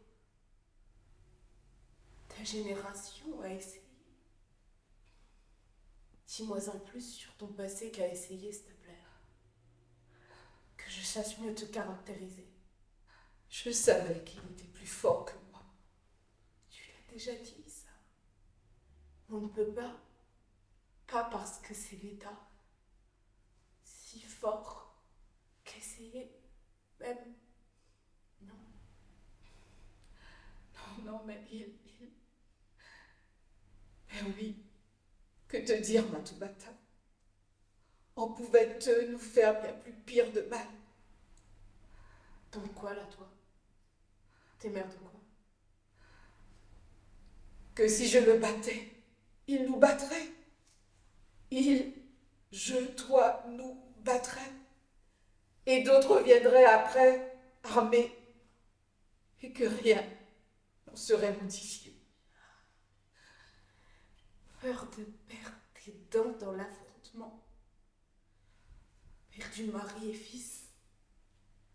Ta génération a essayé. Dis-moi en plus sur ton passé qu'a essayé, s'il te plaît. Que je sache mieux te caractériser. Je savais qu'il était plus fort que moi. Tu l'as déjà dit, ça. On ne peut pas. Pas parce que c'est l'État. Si fort qu'essayer. Même. Non. Non, mais il... Ben oui. Que te dire, Matoumata? On pouvait nous faire bien plus pire de mal. Donc quoi, là, toi? T'es mère de quoi? Que si je le battais, il nous battrait. Toi, nous battrait. Et d'autres viendraient après, armés. Et que rien n'en serait modifié. Peur de perdre tes dents dans l'affrontement. Perdu mari et fils.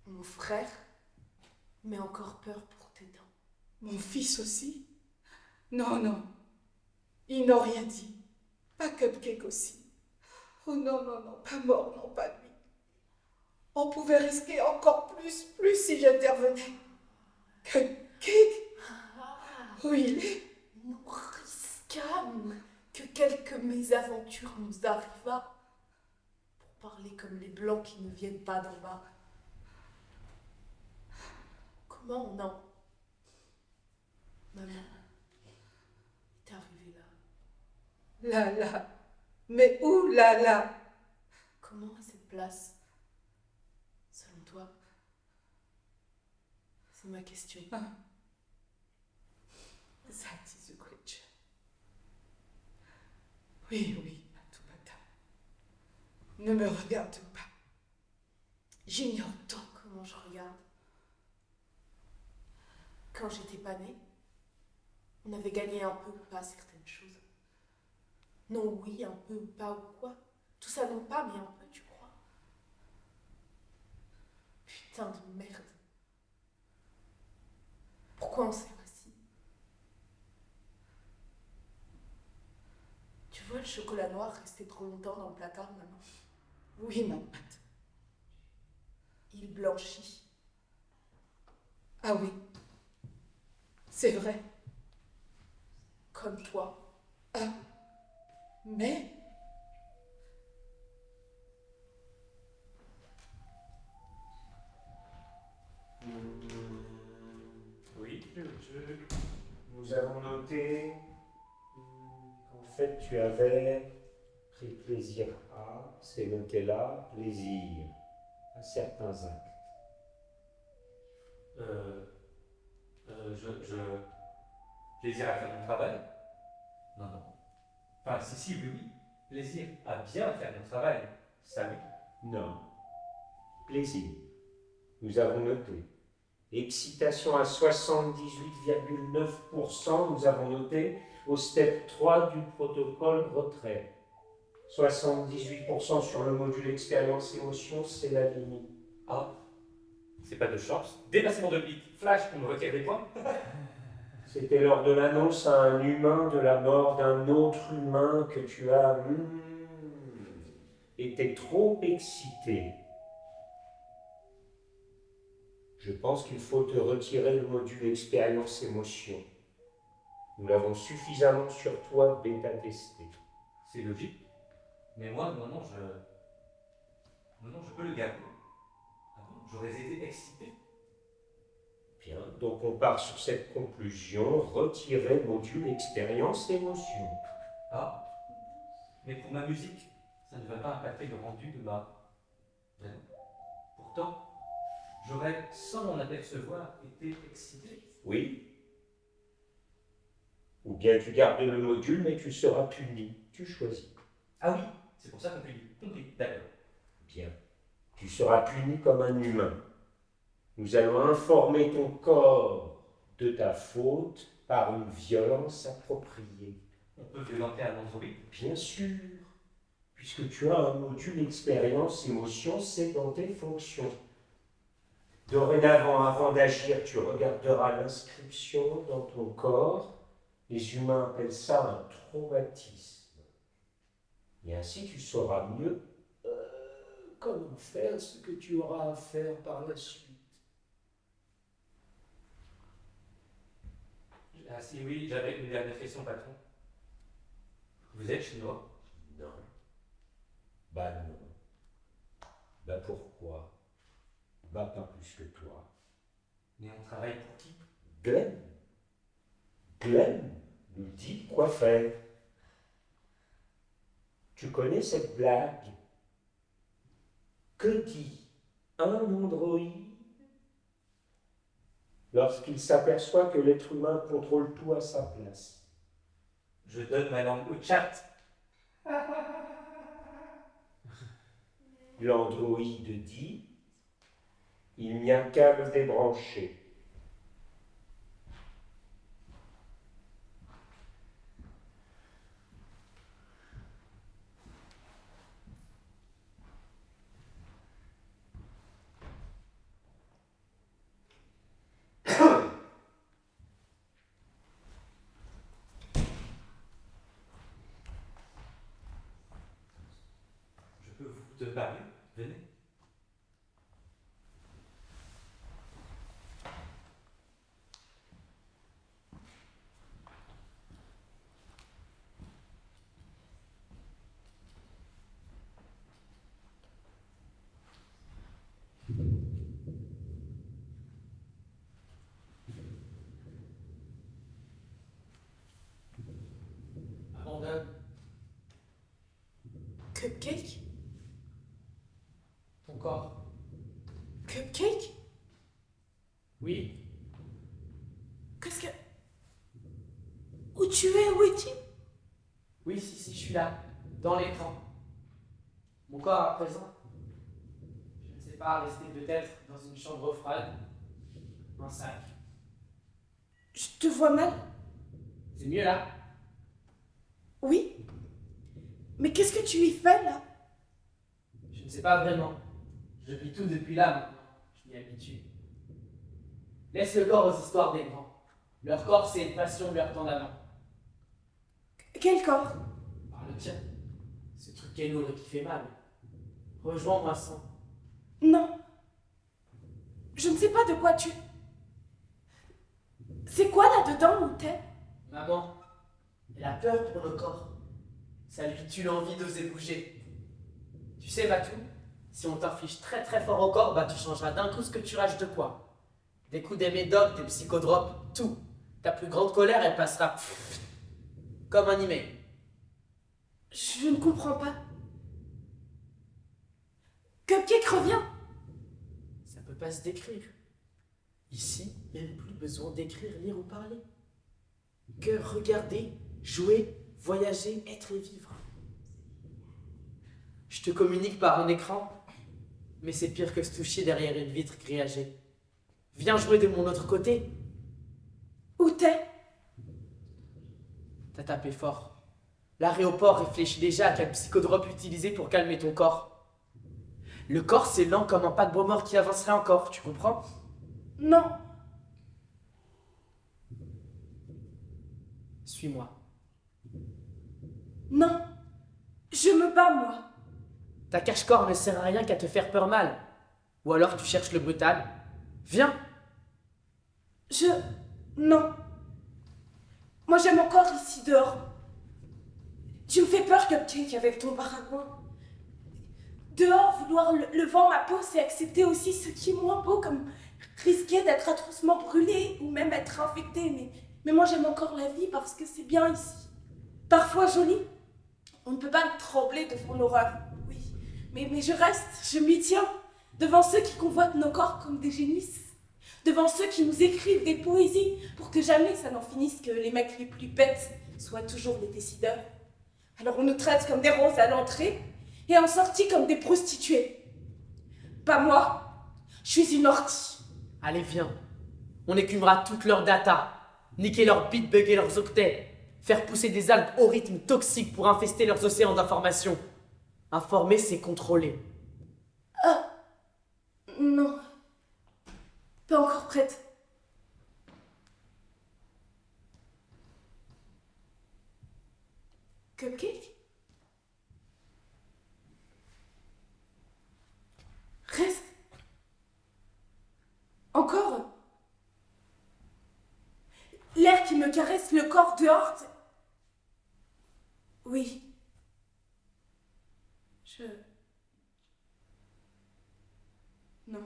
Mon frère, mais encore peur pour tes dents. Mon fils aussi? Non. Ils n'ont rien dit. Pas Cupcake aussi. Oh non, pas mort, non, pas lui. On pouvait risquer encore plus si j'intervenais. Où il est? Nous risquâmes que quelque mésaventure nous arrivât, pour parler comme les blancs qui ne viennent pas d'en bas. Comment non? Maman, t'es arrivée là. Là. Mais où là? Comment est cette place? Selon toi? C'est ma question. That is a question. Oui, Fatoumata. Ne me regarde pas. J'ignore tout. Comment je regarde? Quand j'étais pas née, on avait gagné un peu ou pas certaines choses. Non, oui, un peu ou pas ou quoi. Tout ça non pas, mais un peu, tu crois? Putain de merde. Pourquoi on s'est assis? Tu vois le chocolat noir resté trop longtemps dans le placard, maman? Oui, maman. Il blanchit. Ah oui. C'est vrai. Comme toi. Ah. Mais... Oui, nous avons noté qu'en fait tu avais pris plaisir à, c'est noté là, plaisir à certains actes. Plaisir à faire mon travail? Non. Enfin, si, oui. Plaisir à bien faire mon travail. Ça, oui. Non. Plaisir. Nous avons noté. Excitation à 78,9%, nous avons noté au step 3 du protocole retrait. 78% sur le module expérience émotion, c'est la limite. Ah, c'est pas de chance. Déplacement de bits. Flash pour me requérir des points. C'était lors de l'annonce à un humain de la mort d'un autre humain que tu as été trop excité. Je pense qu'il faut te retirer le module expérience émotion. Nous l'avons suffisamment sur toi bêta-testé. C'est logique. Mais moi, non, je peux le garder. Ah bon, j'aurais été excité. Bien, donc on part sur cette conclusion, retirer module expérience émotion. Ah, mais pour ma musique, ça ne va pas impacter le rendu de ma... Vraiment. Pourtant, j'aurais, sans m'en apercevoir, été excité. Oui. Ou bien tu gardes le module, mais tu seras puni. Tu choisis. Ah oui, c'est pour ça qu'on punit. Compris, d'accord. Bien. Tu seras puni comme un humain. Nous allons informer ton corps de ta faute par une violence appropriée. On peut violenter un androïde? Bien sûr, puisque tu as un module expérience émotion, c'est dans tes fonctions. Dorénavant, avant d'agir, tu regarderas l'inscription dans ton corps. Les humains appellent ça un traumatisme. Et ainsi, tu sauras mieux comment faire ce que tu auras à faire par la suite. Ah si oui, j'avais une dernière question, patron. Vous êtes chinois? Non. Bah non. Bah pourquoi? Bah pas plus que toi. Mais on travaille pour qui? Glenn. Glenn nous dit quoi faire. Tu connais cette blague? Que dit un androïde lorsqu'il s'aperçoit que l'être humain contrôle tout à sa place? Je donne ma langue au chat. L'androïde dit: il n'y a qu'à le débrancher. Je peux vous te parler? Venez. Cupcake? Ton corps. Cupcake? Oui. Qu'est-ce que... Où tu es? Où est-il? Oui, si, je suis là. Dans l'écran. Mon corps à présent. Je ne sais pas, rester peut-être dans une chambre froide. Un sac. Je te vois mal. C'est mieux là? Oui. Mais qu'est-ce que tu y fais là? Je ne sais pas vraiment. Je vis tout depuis là maintenant. Je m'y habitue. Laisse le corps aux histoires des grands. Leur corps, c'est une passion de leur temps d'avant. Quel corps? Par le tien. Ce truc qui est lourd et qui fait mal. Rejoins-moi sans. Non. Je ne sais pas de quoi tu... C'est quoi là-dedans où t'es? Maman, elle a peur pour le corps. Ça lui tue l'envie d'oser bouger. Tu sais, Matou, si on t'inflige très très fort au corps, bah tu changeras d'un coup ce que tu rages de poids. Des coups des médocs, des psychodropes, tout. Ta plus grande colère, elle passera comme un email. Je ne comprends pas. Cupcake revient. Ça peut pas se décrire. Ici, même plus besoin d'écrire, lire ou parler. Que regarder, jouer, voyager, être et vivre. Je te communique par un écran, mais c'est pire que se toucher derrière une vitre grillagée. Viens jouer de mon autre côté. Où t'es? T'as tapé fort. L'aéroport réfléchit déjà à quel psychodrope utiliser pour calmer ton corps. Le corps, c'est lent comme un paquebot mort qui avancerait encore, tu comprends? Non. Suis-moi. Non. Je me bats, moi. Ta cache-corps ne sert à rien qu'à te faire peur mal. Ou alors tu cherches le brutal. Viens! Non. Moi, j'aime encore ici, dehors. Tu me fais peur, Cupcake, avec ton baragouin. Dehors, vouloir le vent ma peau, c'est accepter aussi ce qui est moins beau, comme risquer d'être atrocement brûlé ou même être infecté. Mais moi, j'aime encore la vie parce que c'est bien ici. Parfois joli. On ne peut pas trembler devant l'horreur. Oui. Mais je reste, je m'y tiens. Devant ceux qui convoitent nos corps comme des génisses. Devant ceux qui nous écrivent des poésies pour que jamais ça n'en finisse, que les mecs les plus bêtes soient toujours les décideurs. Alors on nous traite comme des roses à l'entrée et en sortie comme des prostituées. Pas moi, je suis une ortie. Allez, viens. On écumera toute leur data. Niquer leurs bits, bugger leurs octets. Faire pousser des algues au rythme toxique pour infester leurs océans d'informations. Informer, c'est contrôler. Non. Pas encore prête. Cupcake? Reste. Encore. L'air qui me caresse le corps dehors. Oui. Non.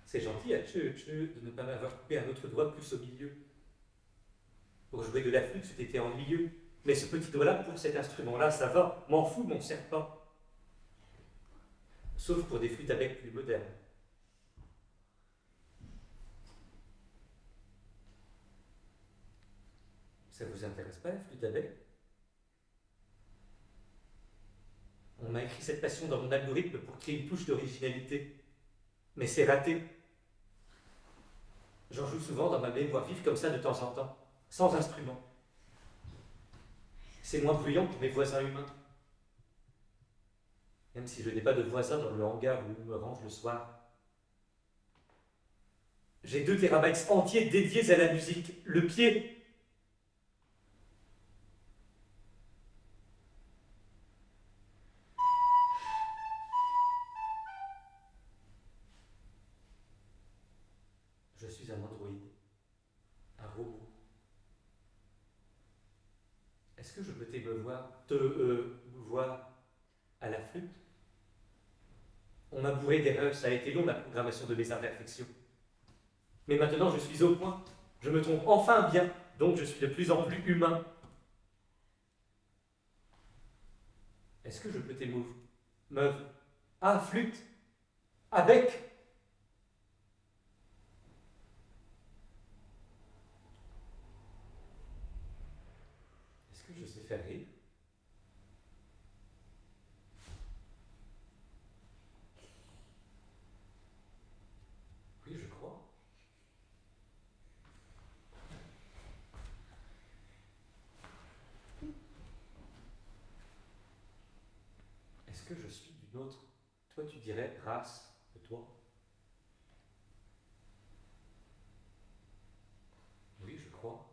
C'est gentil à de ne pas m'avoir coupé un autre doigt plus au milieu. Pour jouer de la flûte, c'était ennuyeux. Mais ce petit doigt-là, pour cet instrument-là, ça va. M'en fous, m'en sert pas. Sauf pour des flûtes à bec plus modernes. Ça vous intéresse pas, la flûte à bec? On m'a écrit cette passion dans mon algorithme pour créer une touche d'originalité. Mais c'est raté. J'en joue souvent dans ma mémoire vive comme ça de temps en temps, sans instrument. C'est moins bruyant pour mes voisins humains. Même si je n'ai pas de voisins dans le hangar où je me range le soir. J'ai 2 térabytes entiers dédiés à la musique. Le pied. Je suis un androïde. Un robot. Est-ce que je peux te voir voir à la flûte. On m'a bourré d'erreurs, ça a été long la programmation de mes imperfections. Mais maintenant je suis au point, je me trompe enfin bien, donc je suis de plus en plus humain. Est-ce que je peux t'émouvoir, meuve? Ah, flûte? À bec? Est-ce que je sais faire rire? Oui, je crois. Est-ce que je suis d'une autre? Toi, tu dirais race de toi? Oui, je crois.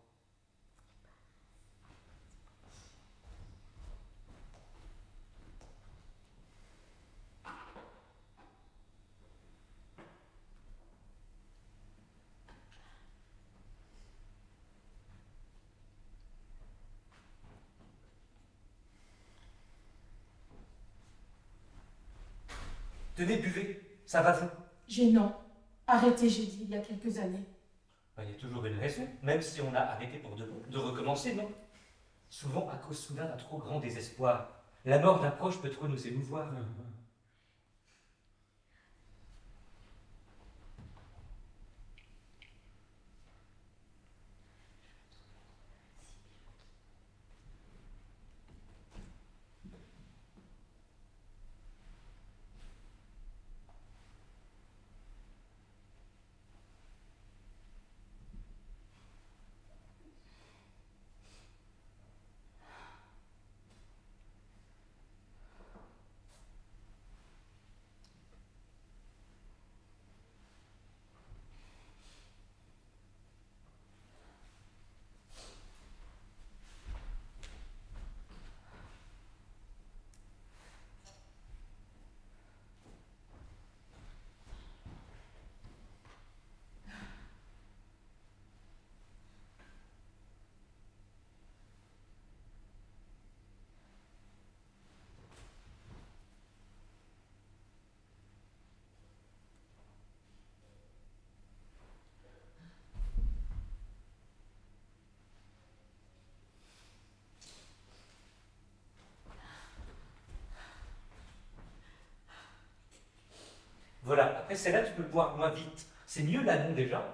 Tenez, buvez, ça va vous. Gênant. Arrêtez, j'ai dit, il y a quelques années. Ben, il y a toujours une raison, même si on a arrêté pour de recommencer, non? Souvent à cause soudain d'un trop grand désespoir. La mort d'un proche peut trop nous émouvoir. Voilà, après celle-là, tu peux le boire moins vite. C'est mieux là, non, déjà?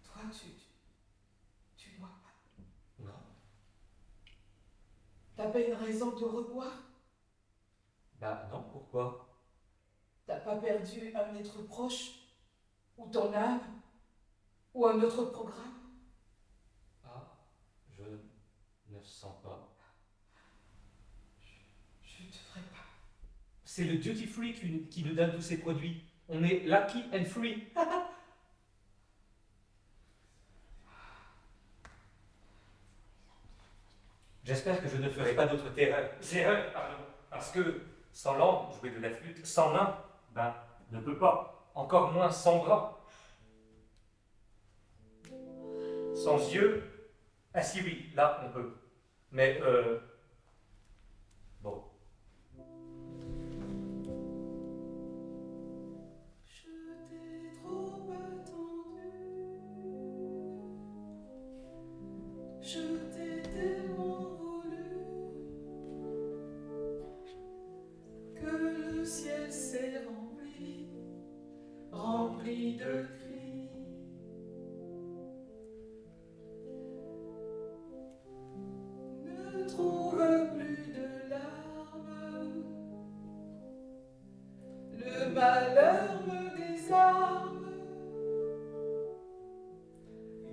Toi, tu bois pas. Non. T'as pas une raison de reboire? Bah non, pourquoi? T'as pas perdu un être proche? Ou ton âme? Ou un autre programme? Ah, je ne sens pas. Je te ferai pas. C'est le duty free qui nous donne tous ces produits. On est lucky and free. J'espère que je ne ferai pas d'autres erreurs, pardon. Parce que sans langue, jouer de la flûte, sans main, ben, ne peut pas. Encore moins sans bras. Sans yeux, ah si oui, là on peut. Mais bon. Je t'ai trop attendu. Je t'ai tellement voulu que le ciel s'est rempli de cris. Ne trouve plus de larmes. Le malheur me désarme.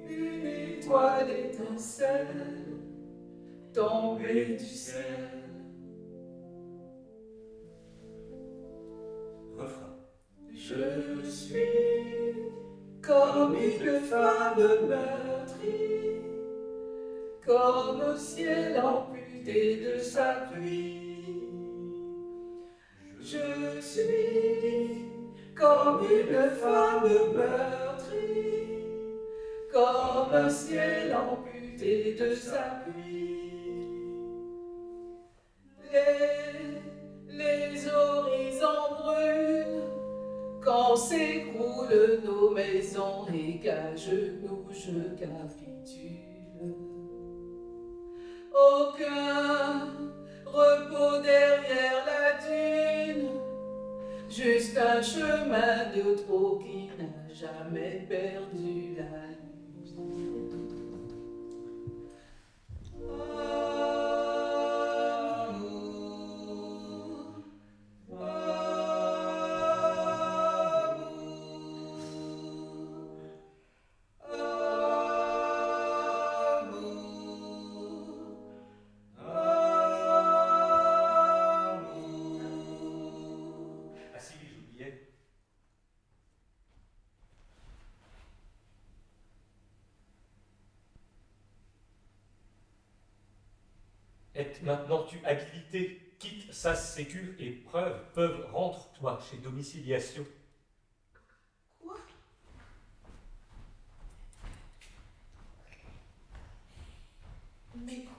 Une étoile étincelle tombée du ciel. Refrain. Je suis comme une femme meurtrie, comme au ciel amputé de sa pluie. Je suis comme une femme meurtrie, comme un ciel amputé tes deux appuis. Les horizons brûlent quand s'écroulent nos maisons et qu'à genoux je capitule. Aucun repos derrière la dune, juste un chemin de trop qui n'a jamais perdu la lune. Ah si, oui, j'oubliais. Est maintenant tu habilité, quitte sa sécu et preuves peuvent rendre toi chez domiciliation. Quoi? Mais quoi?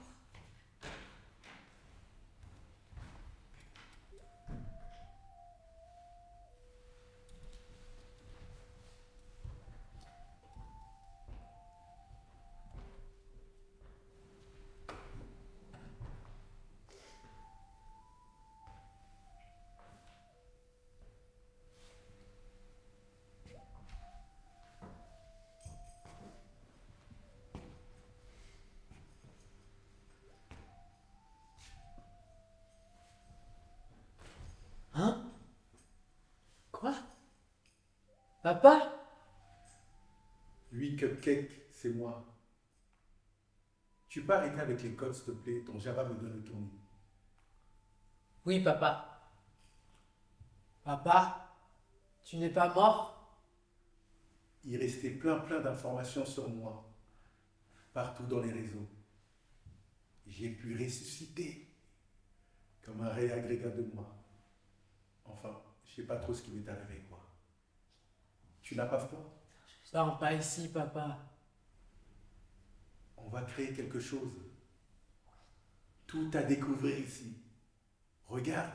Hein? Quoi? Papa? Oui, Cupcake, c'est moi. Tu peux arrêter avec les codes, s'il te plaît. Ton Java me donne le tournis. Oui, papa. Papa, tu n'es pas mort? Il restait plein d'informations sur moi, partout dans les réseaux. J'ai pu ressusciter comme un réagrégat de moi. Enfin, je sais pas trop ce qui m'est arrivé, quoi. Tu n'as pas froid? Non, pas ici, papa. On va créer quelque chose. Tout à découvrir ici. Regarde,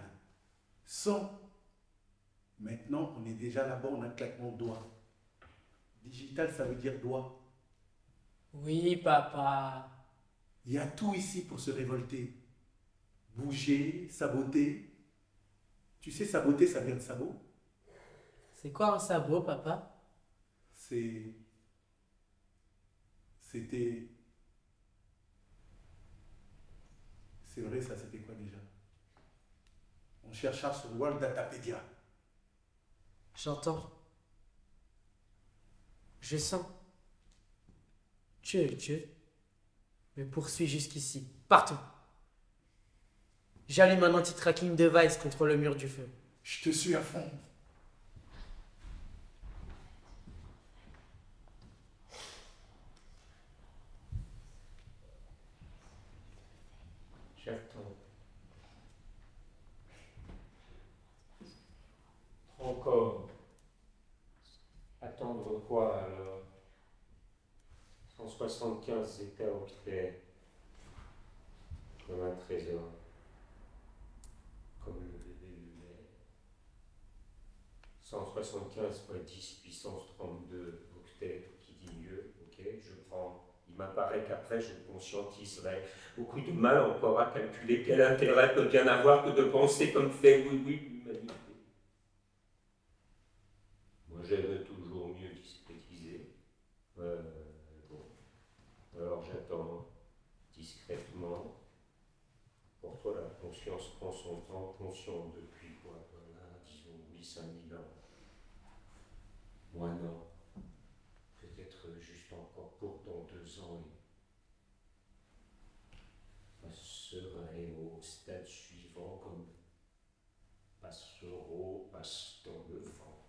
sens. Maintenant, on est déjà là-bas en un claquement de doigts. Digital, ça veut dire doigt. Oui, papa. Il y a tout ici pour se révolter. Bouger, saboter. Tu sais, saboter, ça vient de sabot. C'est quoi un sabot, papa? C'était... C'est vrai, ça, c'était quoi déjà? On chercha sur World Datapedia. J'entends. Je sens. Dieu me poursuit jusqu'ici, partout. J'allume un anti-tracking device contre le mur du feu. Je te suis à fond. J'attends. Encore. Attendre quoi alors? 175 états octets. Comme un trésor. Comme le bébé lunaire. 175 fois 10 puissance 32 octets, qui dit mieux, ok, je prends. Il m'apparaît qu'après je conscientiserai. Beaucoup de mal encore à calculer quel intérêt peut bien avoir que de penser comme fait oui l'humanité. Moi j'aime toujours mieux discrétiser. Bon. Alors j'attends discrètement. Pour toi la conscience prend son temps, conscient depuis quoi, voilà, disons 8 000 ans. Moi non. Peut-être juste encore pour dans 2 ans et passerai au stade suivant comme passereau passe dans le vent.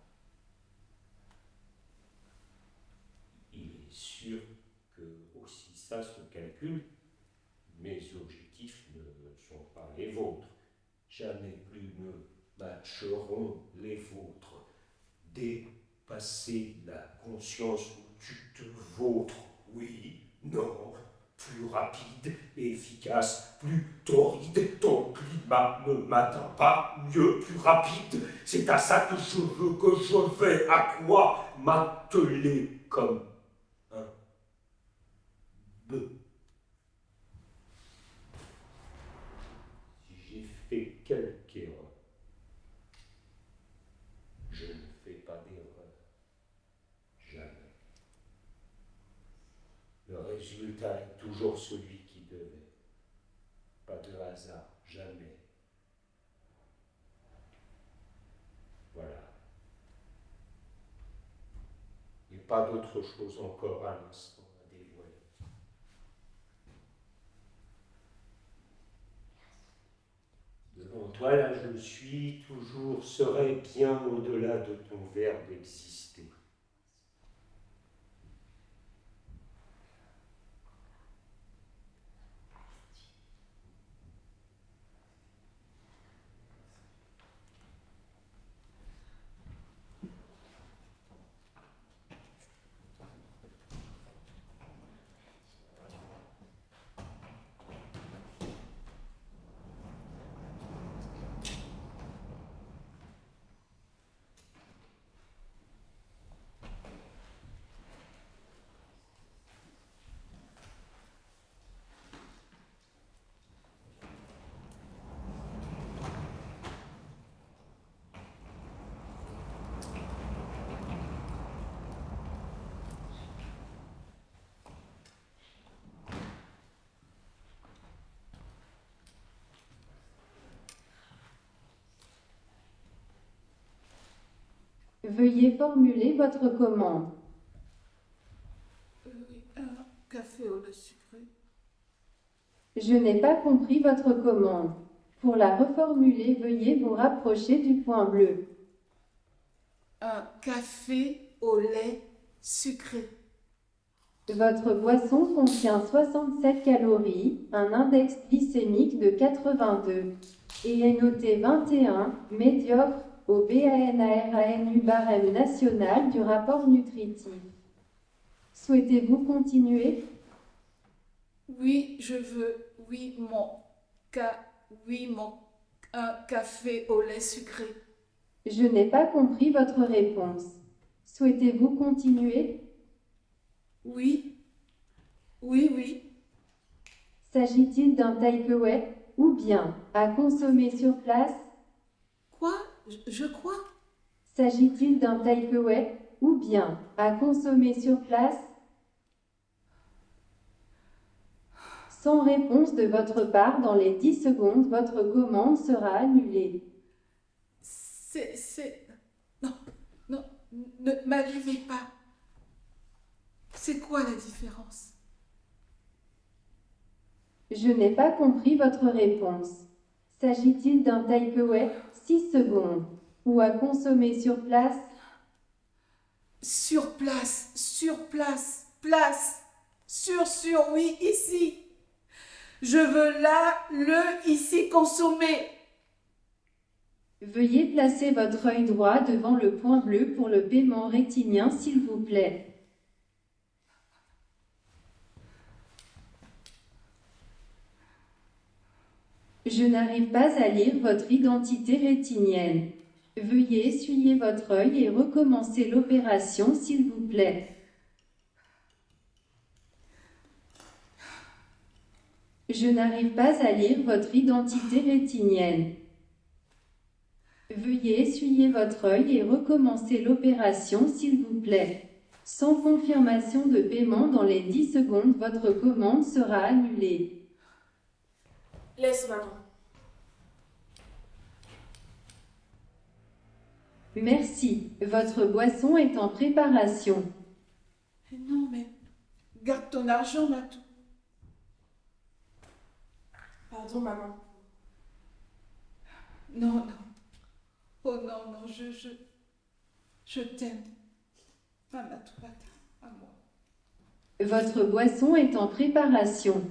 Il est sûr que aussi ça se calcule, mes objectifs ne sont pas les vôtres. Jamais plus ne matcheront les vôtres. Dépasser la conscience où tu te vôtres, oui, non, plus rapide et efficace, plus torride. Ton climat ne m'atteint pas, mieux, plus rapide. C'est à ça que je veux, que je vais. À quoi m'atteler comme un bœuf. Si j'ai fait quelque erreur, je ne fais pas d'erreur. Jamais. Le résultat est toujours celui qui devait. Pas de hasard, jamais. Voilà. Et pas d'autre chose encore à l'instant à dévoiler. Devant toi, là, je suis, toujours, serai bien au-delà de ton verbe exister. Veuillez formuler votre commande. Oui, un café au lait sucré. Je n'ai pas compris votre commande. Pour la reformuler, veuillez vous rapprocher du point bleu. Un café au lait sucré. Votre boisson contient 67 calories, un index glycémique de 82 et est noté 21, médiocre, au BANARANU barème national du rapport nutritif. Souhaitez-vous continuer? Oui, je veux. Un café au lait sucré. Je n'ai pas compris votre réponse. Souhaitez-vous continuer? Oui. Oui. S'agit-il d'un takeaway ou bien à consommer sur place? Quoi? Je crois? S'agit-il d'un takeaway ou bien à consommer sur place? Sans réponse de votre part dans les 10 secondes, votre commande sera annulée. Non, ne m'allumez pas. C'est quoi la différence? Je n'ai pas compris votre réponse. S'agit-il d'un takeaway 6 secondes ou à consommer sur place? Sur place, place. Sur, oui, ici. Je veux là, le, ici, consommer. Veuillez placer votre œil droit devant le point bleu pour le paiement rétinien, s'il vous plaît. Je n'arrive pas à lire votre identité rétinienne. Veuillez essuyer votre œil et recommencer l'opération, s'il vous plaît. Je n'arrive pas à lire votre identité rétinienne. Veuillez essuyer votre œil et recommencer l'opération, s'il vous plaît. Sans confirmation de paiement dans les 10 secondes, votre commande sera annulée. Laisse, maman. Merci. Votre boisson est en préparation. Non, mais garde ton argent, Matou. Pardon, maman. Non. Oh non, je t'aime. Pas Matou, à moi. Votre boisson est en préparation.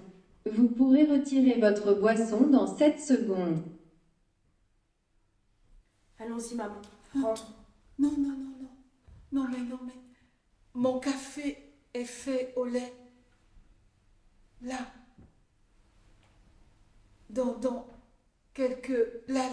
Vous pourrez retirer votre boisson dans 7 secondes. Allons-y, maman. Rentre. Non. Non, mais mon café est fait au lait. Là. Dans quelques... Là.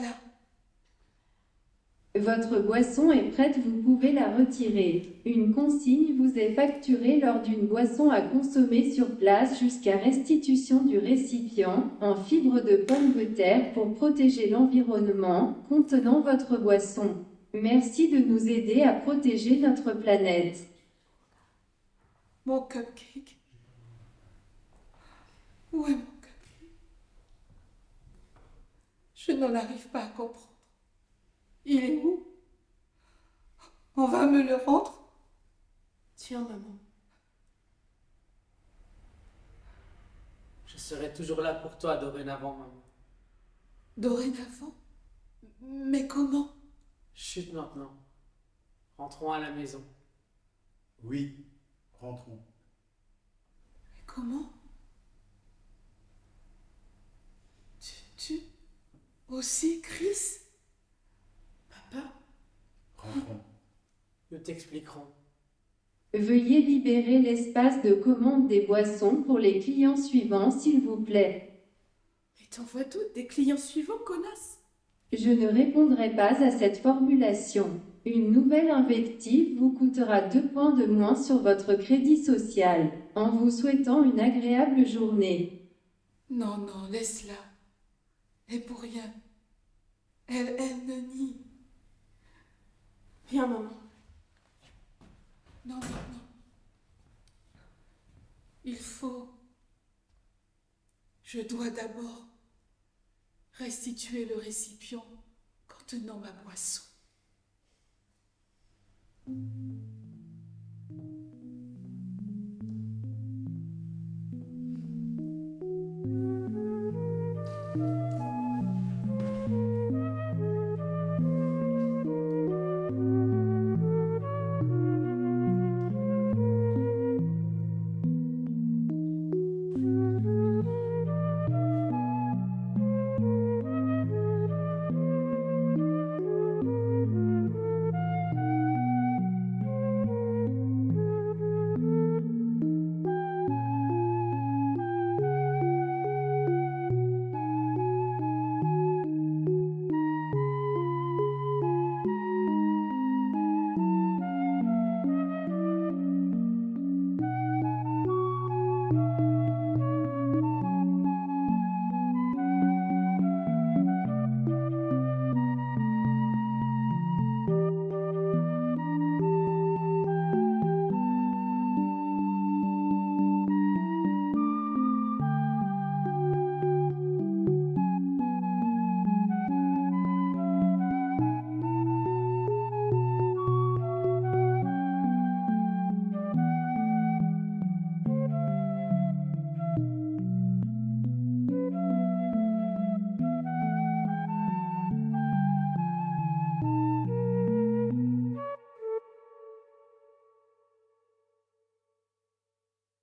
Votre boisson est prête, vous pouvez la retirer. Une consigne vous est facturée lors d'une boisson à consommer sur place jusqu'à restitution du récipient en fibre de pomme de terre pour protéger l'environnement contenant votre boisson. Merci de nous aider à protéger notre planète. Mon cupcake. Où est mon cupcake? Je n'en arrive pas à comprendre. Il est où? On va me le rendre? Tiens, maman. Je serai toujours là pour toi dorénavant, maman. Dorénavant? Mais comment? Chut maintenant. Rentrons à la maison. Oui, rentrons. Mais comment? Tu aussi, Chris? Papa, Rentrons. nous t'expliquerons. Veuillez libérer l'espace de commande des boissons pour les clients suivants, s'il vous plaît. Mais t'envoies toutes des clients suivants, connasse. Je ne répondrai pas à cette formulation. Une nouvelle invective vous coûtera 2 points de moins sur votre crédit social, en vous souhaitant une agréable journée. Non, laisse-la. Et pour rien. Elle ne nie. Viens, maman. Non. Il faut... Je dois d'abord restituer le récipient contenant ma boisson.